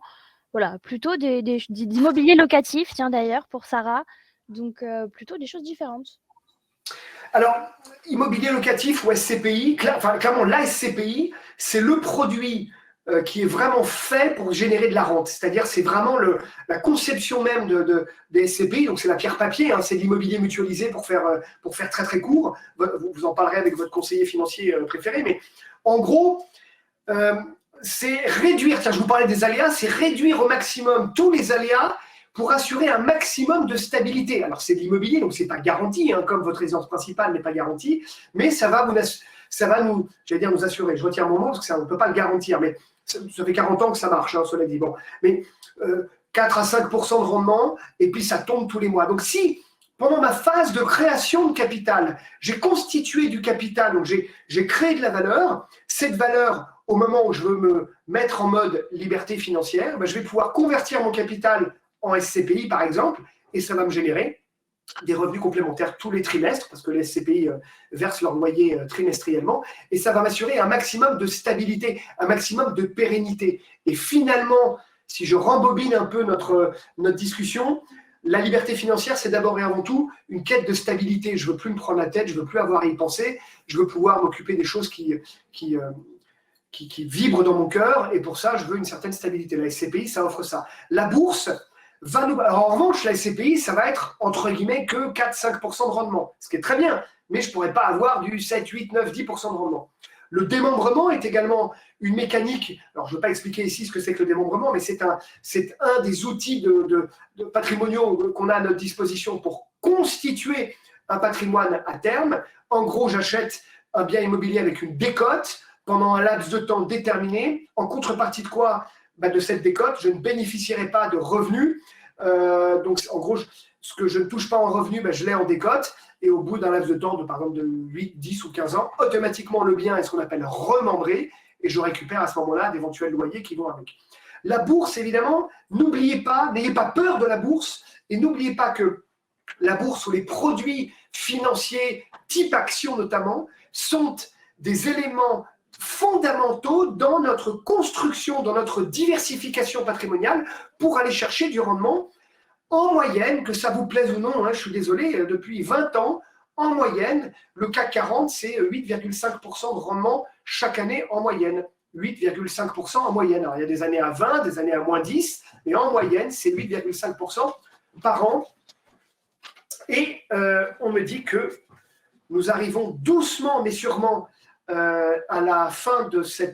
Voilà, plutôt d'immobilier locatif, tiens d'ailleurs, pour Sarah. Donc plutôt des choses différentes. Alors, immobilier locatif ou SCPI, clairement, la SCPI, c'est le produit qui est vraiment fait pour générer de la rente. C'est-à-dire, c'est vraiment la conception même des SCPI. Donc, c'est la pierre-papier, hein, c'est de l'immobilier mutualisé pour faire très, très court. Vous en parlerez avec votre conseiller financier préféré. Mais en gros, c'est réduire, tiens, je vous parlais des aléas, c'est réduire au maximum tous les aléas pour assurer un maximum de stabilité. Alors, c'est de l'immobilier, donc ce n'est pas garanti, hein, comme votre résidence principale n'est pas garantie, mais ça va nous, j'allais dire nous assurer, je retire mon mot, parce que ça, on ne peut pas le garantir, mais ça fait 40 ans que ça marche, hein, cela dit. Bon, mais 4 à 5% de rendement, et puis ça tombe tous les mois. Donc, si, pendant ma phase de création de capital, j'ai constitué du capital, donc j'ai créé de la valeur, cette valeur, au moment où je veux me mettre en mode liberté financière, ben, je vais pouvoir convertir mon capital en SCPI, par exemple, et ça va me générer des revenus complémentaires tous les trimestres, parce que les SCPI versent leur loyer trimestriellement, et ça va m'assurer un maximum de stabilité, un maximum de pérennité. Et finalement, si je rembobine un peu notre discussion, la liberté financière, c'est d'abord et avant tout une quête de stabilité. Je ne veux plus me prendre la tête, je ne veux plus avoir à y penser, je veux pouvoir m'occuper des choses qui vibrent dans mon cœur, et pour ça, je veux une certaine stabilité. La SCPI, ça offre ça. La bourse va nous... Alors, en revanche, la SCPI, ça va être, entre guillemets, que 4-5% de rendement, ce qui est très bien, mais je ne pourrais pas avoir du 7, 8, 9, 10% de rendement. Le démembrement est également une mécanique, alors je ne veux pas expliquer ici ce que c'est que le démembrement, mais c'est un des outils de patrimoniaux qu'on a à notre disposition pour constituer un patrimoine à terme. En gros, j'achète un bien immobilier avec une décote pendant un laps de temps déterminé, en contrepartie de quoi? De cette décote, je ne bénéficierai pas de revenus. Donc, en gros, ce que je ne touche pas en revenus, je l'ai en décote. Et au bout d'un laps de temps, par exemple de 8, 10 ou 15 ans, automatiquement, le bien est ce qu'on appelle remembré. Et je récupère à ce moment-là d'éventuels loyers qui vont avec. La bourse, évidemment, n'oubliez pas, n'ayez pas peur de la bourse. Et n'oubliez pas que la bourse ou les produits financiers, type action notamment, sont des éléments fondamentaux dans notre construction, dans notre diversification patrimoniale pour aller chercher du rendement. En moyenne, que ça vous plaise ou non, je suis désolé, depuis 20 ans, en moyenne, le CAC 40, c'est 8,5% de rendement chaque année en moyenne. 8,5% en moyenne. Alors, il y a des années à 20, des années à moins 10, mais en moyenne, c'est 8,5% par an. Et on me dit que nous arrivons doucement mais sûrement à la fin de ce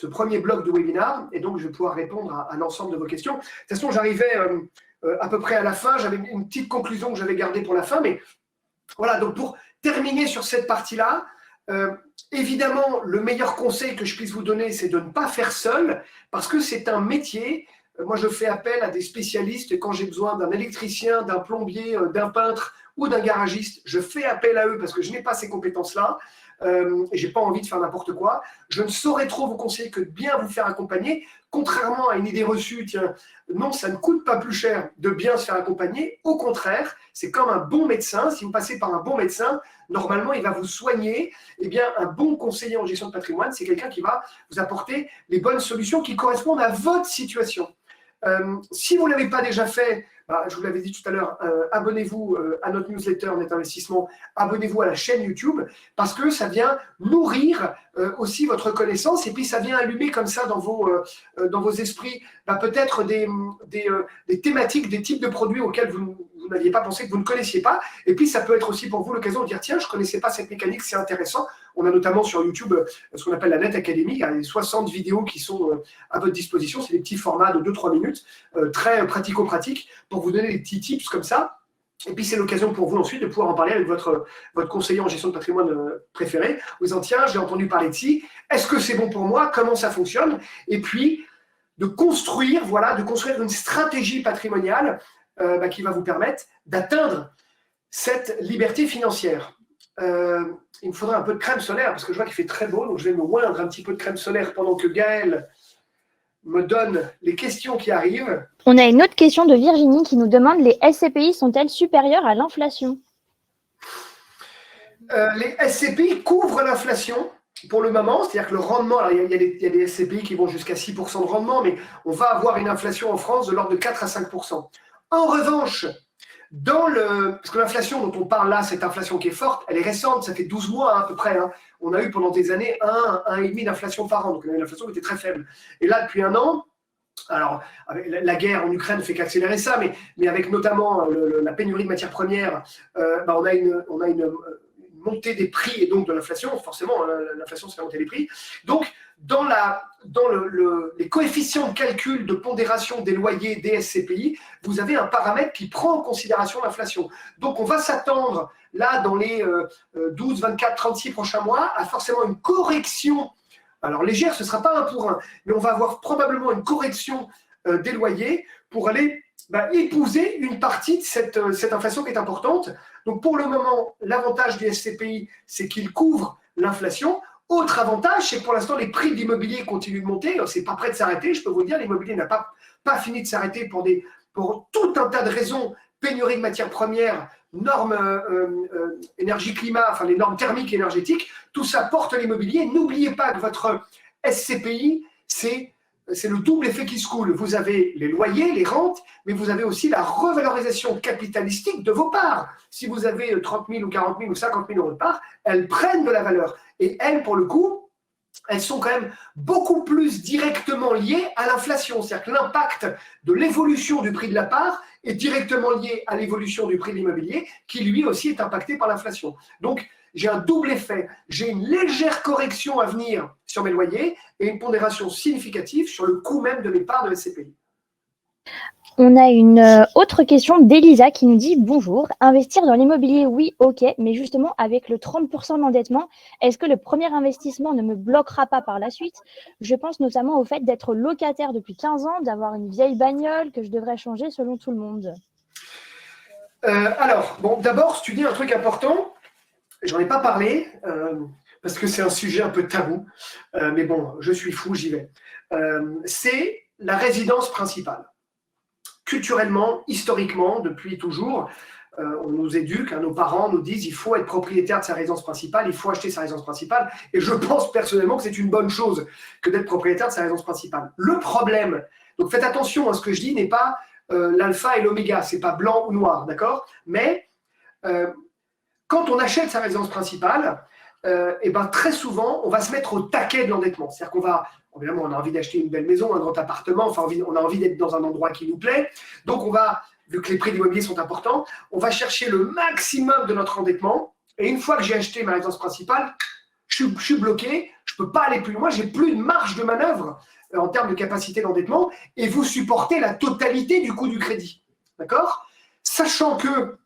premier bloc de webinaire, et donc je vais pouvoir répondre à l'ensemble de vos questions. De toute façon, j'arrivais à peu près à la fin, j'avais une petite conclusion que j'avais gardée pour la fin, mais voilà, donc pour terminer sur cette partie-là, évidemment, le meilleur conseil que je puisse vous donner, c'est de ne pas faire seul, parce que c'est un métier. Moi, je fais appel à des spécialistes quand j'ai besoin d'un électricien, d'un plombier, d'un peintre ou d'un garagiste. Je fais appel à eux parce que je n'ai pas ces compétences-là et je n'ai pas envie de faire n'importe quoi. Je ne saurais trop vous conseiller que de bien vous faire accompagner. Contrairement à une idée reçue, tiens, non, ça ne coûte pas plus cher de bien se faire accompagner. Au contraire, c'est comme un bon médecin. Si vous passez par un bon médecin, normalement, il va vous soigner. Eh bien, un bon conseiller en gestion de patrimoine, c'est quelqu'un qui va vous apporter les bonnes solutions qui correspondent à votre situation. Si vous ne l'avez pas déjà fait, je vous l'avais dit tout à l'heure, abonnez-vous à notre newsletter Net Investissement, abonnez-vous à la chaîne YouTube, parce que ça vient nourrir aussi votre connaissance, et puis ça vient allumer comme ça dans vos esprits peut-être des thématiques, des types de produits auxquels vous n'aviez pas pensé, que vous ne connaissiez pas, et puis ça peut être aussi pour vous l'occasion de dire tiens, je ne connaissais pas cette mécanique, c'est intéressant. On a notamment sur YouTube ce qu'on appelle la Net Academy, il y a 60 vidéos qui sont à votre disposition, c'est des petits formats de 2-3 minutes, très pratico-pratiques, pour vous donner des petits tips comme ça. Et puis c'est l'occasion pour vous ensuite de pouvoir en parler avec votre conseiller en gestion de patrimoine préféré, vous disant tiens, j'ai entendu parler de ci, est-ce que c'est bon pour moi, comment ça fonctionne, et puis de construire une stratégie patrimoniale qui va vous permettre d'atteindre cette liberté financière. Il me faudra un peu de crème solaire parce que je vois qu'il fait très beau, donc je vais me oindre un petit peu de crème solaire pendant que Gaël me donne les questions qui arrivent. On a une autre question de Virginie qui nous demande: les SCPI sont-elles supérieures à l'inflation? Les SCPI couvrent l'inflation pour le moment, c'est-à-dire que le rendement, alors il y a des SCPI qui vont jusqu'à 6% de rendement, mais on va avoir une inflation en France de l'ordre de 4 à 5%. En revanche, parce que l'inflation dont on parle là, cette inflation qui est forte, elle est récente, ça fait 12 mois à peu près. On a eu pendant des années 1,5 d'inflation par an, donc l'inflation était très faible. Et là, depuis un an, alors avec la guerre en Ukraine ne fait qu'accélérer ça, mais avec notamment la pénurie de matières premières, on a une montée des prix et donc de l'inflation. Forcément, l'inflation, c'est la montée des prix. Donc, dans les coefficients de calcul de pondération des loyers des SCPI, vous avez un paramètre qui prend en considération l'inflation. Donc, on va s'attendre, là, dans les 12, 24, 36 prochains mois, à forcément une correction. Alors, légère, ce ne sera pas 1 pour 1, mais on va avoir probablement une correction des loyers pour aller épouser une partie de cette inflation qui est importante. Donc, pour le moment, l'avantage du SCPI, c'est qu'il couvre l'inflation. Autre avantage, c'est que pour l'instant, les prix de l'immobilier continuent de monter. Ce n'est pas prêt de s'arrêter, je peux vous le dire. L'immobilier n'a pas fini de s'arrêter pour tout un tas de raisons. Pénurie de matières premières, normes énergie-climat, enfin les normes thermiques et énergétiques. Tout ça porte l'immobilier. N'oubliez pas que votre SCPI, c'est le double effet qui se coule. Vous avez les loyers, les rentes, mais vous avez aussi la revalorisation capitalistique de vos parts. Si vous avez 30 000 ou 40 000 ou 50 000 euros de parts, elles prennent de la valeur. Et elles, pour le coup, elles sont quand même beaucoup plus directement liées à l'inflation. C'est-à-dire que l'impact de l'évolution du prix de la part est directement lié à l'évolution du prix de l'immobilier, qui lui aussi est impacté par l'inflation. Donc, j'ai un double effet. J'ai une légère correction à venir sur mes loyers et une pondération significative sur le coût même de mes parts de SCPI. On a une autre question d'Elisa qui nous dit « Bonjour, investir dans l'immobilier, oui, ok, mais justement avec le 30% d'endettement, est-ce que le premier investissement ne me bloquera pas par la suite? Je pense notamment au fait d'être locataire depuis 15 ans, d'avoir une vieille bagnole que je devrais changer selon tout le monde. » Alors, bon, d'abord, tu dis un truc important, j'en ai pas parlé, parce que c'est un sujet un peu tabou, mais bon, je suis fou, j'y vais. C'est la résidence principale. Culturellement, historiquement, depuis toujours, on nous éduque, nos parents nous disent il faut être propriétaire de sa résidence principale, il faut acheter sa résidence principale. Et je pense personnellement que c'est une bonne chose que d'être propriétaire de sa résidence principale. Le problème, donc faites attention, à ce que je dis n'est pas l'alpha et l'oméga, c'est pas blanc ou noir, d'accord? Mais quand on achète sa résidence principale, et ben très souvent, on va se mettre au taquet de l'endettement. C'est-à-dire qu'on va, évidemment, on a envie d'acheter une belle maison, un grand appartement, enfin, on a envie d'être dans un endroit qui nous plaît. Donc, on va, vu que les prix de l'immobilier sont importants, on va chercher le maximum de notre endettement. Et une fois que j'ai acheté ma résidence principale, je suis bloqué, je ne peux pas aller plus loin, j'ai plus de marge de manœuvre en termes de capacité d'endettement, et vous supportez la totalité du coût du crédit. D'accord? Sachant que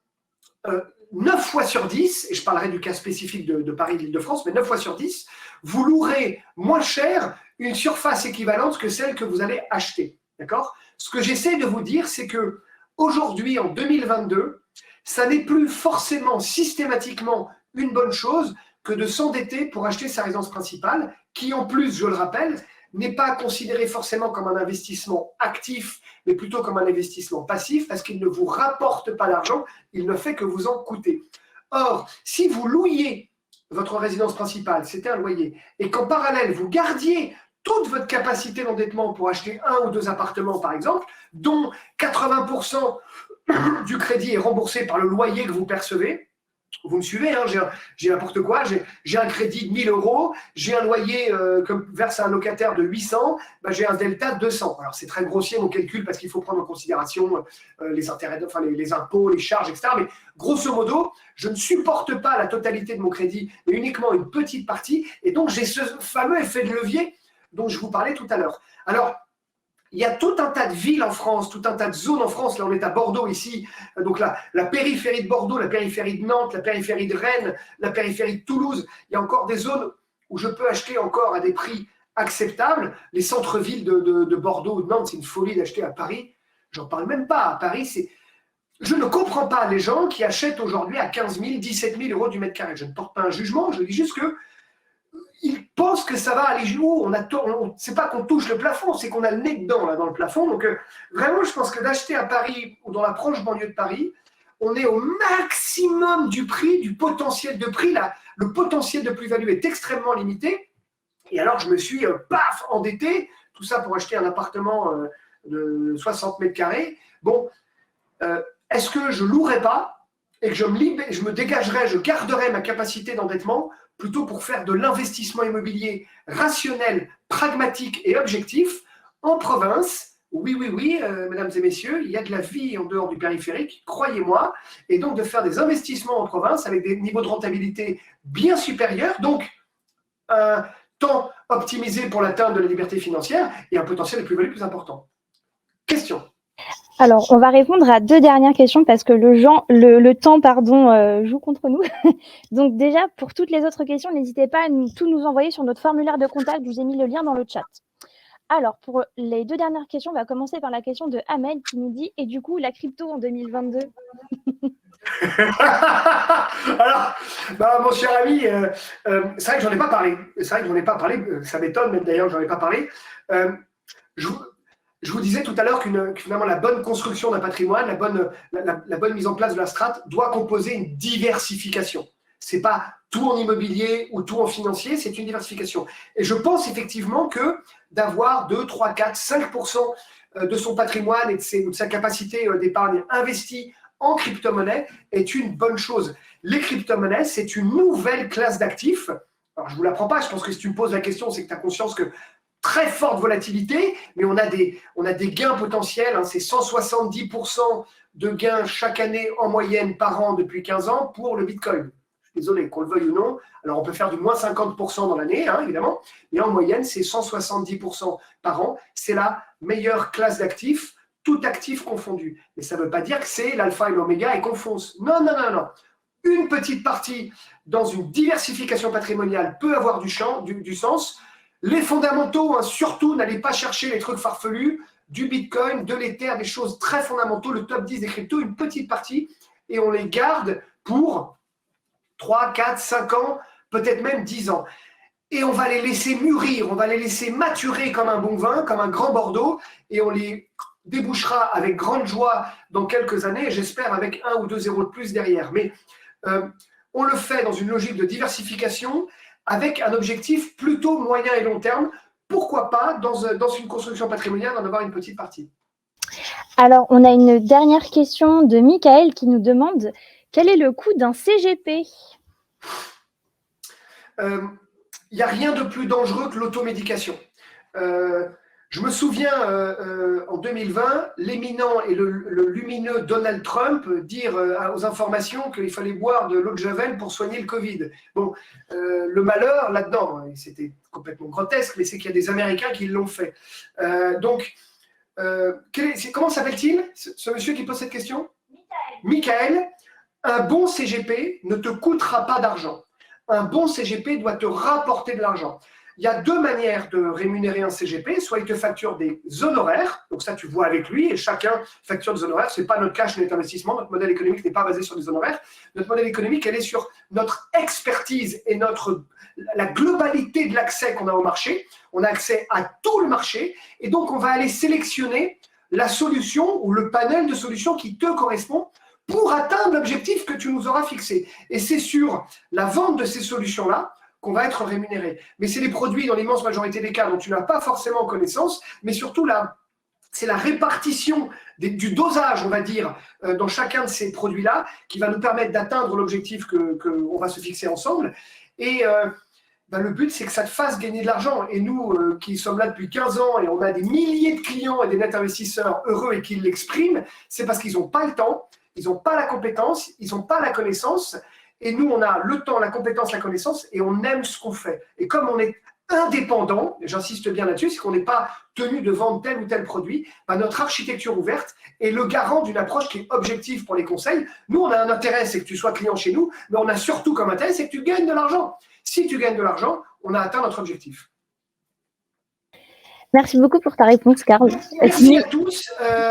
9 fois sur 10, et je parlerai du cas spécifique de Paris et de l'Île-de-France, mais 9 fois sur 10, vous louerez moins cher une surface équivalente que celle que vous allez acheter. D'accord? Ce que j'essaie de vous dire, c'est que aujourd'hui, en 2022, ça n'est plus forcément systématiquement une bonne chose que de s'endetter pour acheter sa résidence principale, qui en plus, je le rappelle, n'est pas considéré forcément comme un investissement actif, mais plutôt comme un investissement passif, parce qu'il ne vous rapporte pas l'argent, il ne fait que vous en coûter. Or, si vous louiez votre résidence principale, c'était un loyer, et qu'en parallèle, vous gardiez toute votre capacité d'endettement pour acheter 1 ou 2 appartements, par exemple, dont 80% du crédit est remboursé par le loyer que vous percevez, vous me suivez, hein, j'ai n'importe quoi, j'ai un crédit de 1000 euros, j'ai un loyer que verse un locataire de 800, ben j'ai un delta de 200. Alors c'est très grossier mon calcul parce qu'il faut prendre en considération les intérêts, enfin les impôts, les charges, etc. Mais grosso modo, je ne supporte pas la totalité de mon crédit, mais uniquement une petite partie. Et donc j'ai ce fameux effet de levier dont je vous parlais tout à l'heure. Alors, il y a tout un tas de villes en France, tout un tas de zones en France. Là, on est à Bordeaux ici. Donc, la périphérie de Bordeaux, la périphérie de Nantes, la périphérie de Rennes, la périphérie de Toulouse. Il y a encore des zones où je peux acheter encore à des prix acceptables. Les centres-villes de Bordeaux ou de Nantes, c'est une folie d'acheter à Paris. J'en parle même pas. À Paris, c'est… Je ne comprends pas les gens qui achètent aujourd'hui à 15 000, 17 000 euros du mètre carré. Je ne porte pas un jugement, je dis juste que ils pensent que ça va aller jusqu'où. C'est pas qu'on touche le plafond, c'est qu'on a le nez dedans, là, dans le plafond. Donc, vraiment, je pense que d'acheter à Paris ou dans la proche banlieue de Paris, on est au maximum du prix, du potentiel de prix. Là, le potentiel de plus-value est extrêmement limité. Et alors, je me suis, paf, endetté, tout ça pour acheter un appartement de 60 mètres carrés. Bon, est-ce que je louerais pas et que je me dégagerais, je garderais ma capacité d'endettement plutôt pour faire de l'investissement immobilier rationnel, pragmatique et objectif en province? Oui, mesdames et messieurs, il y a de la vie en dehors du périphérique, croyez-moi, et donc de faire des investissements en province avec des niveaux de rentabilité bien supérieurs, donc un temps optimisé pour l'atteinte de la liberté financière et un potentiel de plus-value plus important. Question. Alors, on va répondre à 2 dernières questions parce que le temps joue contre nous. Donc déjà, pour toutes les autres questions, n'hésitez pas à tout nous envoyer sur notre formulaire de contact. Je vous ai mis le lien dans le chat. Alors, pour les 2 dernières questions, on va commencer par la question de Ahmed qui nous dit « Et du coup, la crypto en 2022 ?» Alors, mon cher ami, c'est vrai que j'en ai pas parlé. Ça m'étonne même d'ailleurs que j'en ai pas parlé. Je vous disais tout à l'heure que finalement la bonne construction d'un patrimoine, la bonne mise en place de la strate doit composer une diversification. Ce n'est pas tout en immobilier ou tout en financier, c'est une diversification. Et je pense effectivement que d'avoir 2, 3, 4, 5% de son patrimoine et de sa capacité d'épargne investie en crypto-monnaie est une bonne chose. Les crypto-monnaies, c'est une nouvelle classe d'actifs. Alors, je ne vous l'apprends pas, je pense que si tu me poses la question, c'est que tu as conscience que très forte volatilité, mais on a des gains potentiels, hein, c'est 170% de gains chaque année en moyenne par an depuis 15 ans pour le Bitcoin. Je suis désolé, qu'on le veuille ou non. Alors, on peut faire du moins 50% dans l'année, hein, évidemment, mais en moyenne, c'est 170% par an. C'est la meilleure classe d'actifs tout actif confondu. Mais ça ne veut pas dire que c'est l'alpha et l'oméga et qu'on fonce. Non, non, non, non. Une petite partie dans une diversification patrimoniale peut avoir du sens. Les fondamentaux, hein, surtout, n'allez pas chercher les trucs farfelus, du Bitcoin, de l'Ether, des choses très fondamentaux, le top 10 des cryptos, une petite partie, et on les garde pour 3, 4, 5 ans, peut-être même 10 ans. Et on va les laisser mûrir, on va les laisser maturer comme un bon vin, comme un grand Bordeaux, et on les débouchera avec grande joie dans quelques années, et j'espère avec 1 ou 2 zéros de plus derrière. Mais on le fait dans une logique de diversification avec un objectif plutôt moyen et long terme. Pourquoi pas, dans une construction patrimoniale, d'en avoir une petite partie? Alors, on a une dernière question de Michael qui nous demande quel est le coût d'un CGP? Il n'y a rien de plus dangereux que l'automédication. Je me souviens, en 2020, l'éminent et le lumineux Donald Trump dire aux informations qu'il fallait boire de l'eau de Javel pour soigner le Covid. Bon, le malheur là-dedans, c'était complètement grotesque, mais c'est qu'il y a des Américains qui l'ont fait. Comment s'appelle-t-il, ce monsieur qui pose cette question? Michael, un bon CGP ne te coûtera pas d'argent. Un bon CGP doit te rapporter de l'argent. Il y a deux manières de rémunérer un CGP. Soit il te facture des honoraires, donc ça tu vois avec lui, et chacun facture des honoraires. Ce n'est pas notre cas chez Net Investissement, notre modèle économique n'est pas basé sur des honoraires. Notre modèle économique, elle est sur notre expertise et la globalité de l'accès qu'on a au marché. On a accès à tout le marché, et donc on va aller sélectionner la solution ou le panel de solutions qui te correspond pour atteindre l'objectif que tu nous auras fixé. Et c'est sur la vente de ces solutions-là qu'on va être rémunéré. Mais c'est des produits, dans l'immense majorité des cas, dont tu n'as pas forcément connaissance, mais surtout c'est la répartition du dosage, on va dire, dans chacun de ces produits-là, qui va nous permettre d'atteindre l'objectif qu'on va se fixer ensemble. Et le but, c'est que ça te fasse gagner de l'argent. Et nous, qui sommes là depuis 15 ans, et on a des milliers de clients et des net investisseurs heureux et qui l'expriment, c'est parce qu'ils n'ont pas le temps, ils n'ont pas la compétence, ils n'ont pas la connaissance. Et nous, on a le temps, la compétence, la connaissance, et on aime ce qu'on fait. Et comme on est indépendant, et j'insiste bien là-dessus, c'est qu'on n'est pas tenu de vendre tel ou tel produit, notre architecture ouverte est le garant d'une approche qui est objective pour les conseils. Nous, on a un intérêt, c'est que tu sois client chez nous, mais on a surtout comme intérêt, c'est que tu gagnes de l'argent. Si tu gagnes de l'argent, on a atteint notre objectif. Merci beaucoup pour ta réponse, Carl. Merci à tous.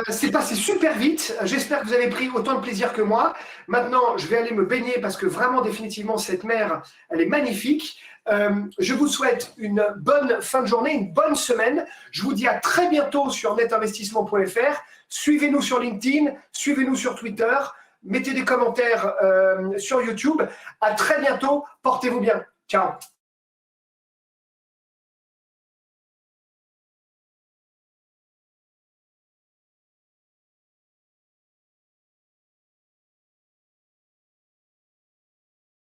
C'est passé super vite. J'espère que vous avez pris autant de plaisir que moi. Maintenant, je vais aller me baigner parce que vraiment, définitivement, cette mer, elle est magnifique. Je vous souhaite une bonne fin de journée, une bonne semaine. Je vous dis à très bientôt sur netinvestissement.fr. Suivez-nous sur LinkedIn, suivez-nous sur Twitter, mettez des commentaires sur YouTube. À très bientôt. Portez-vous bien. Ciao.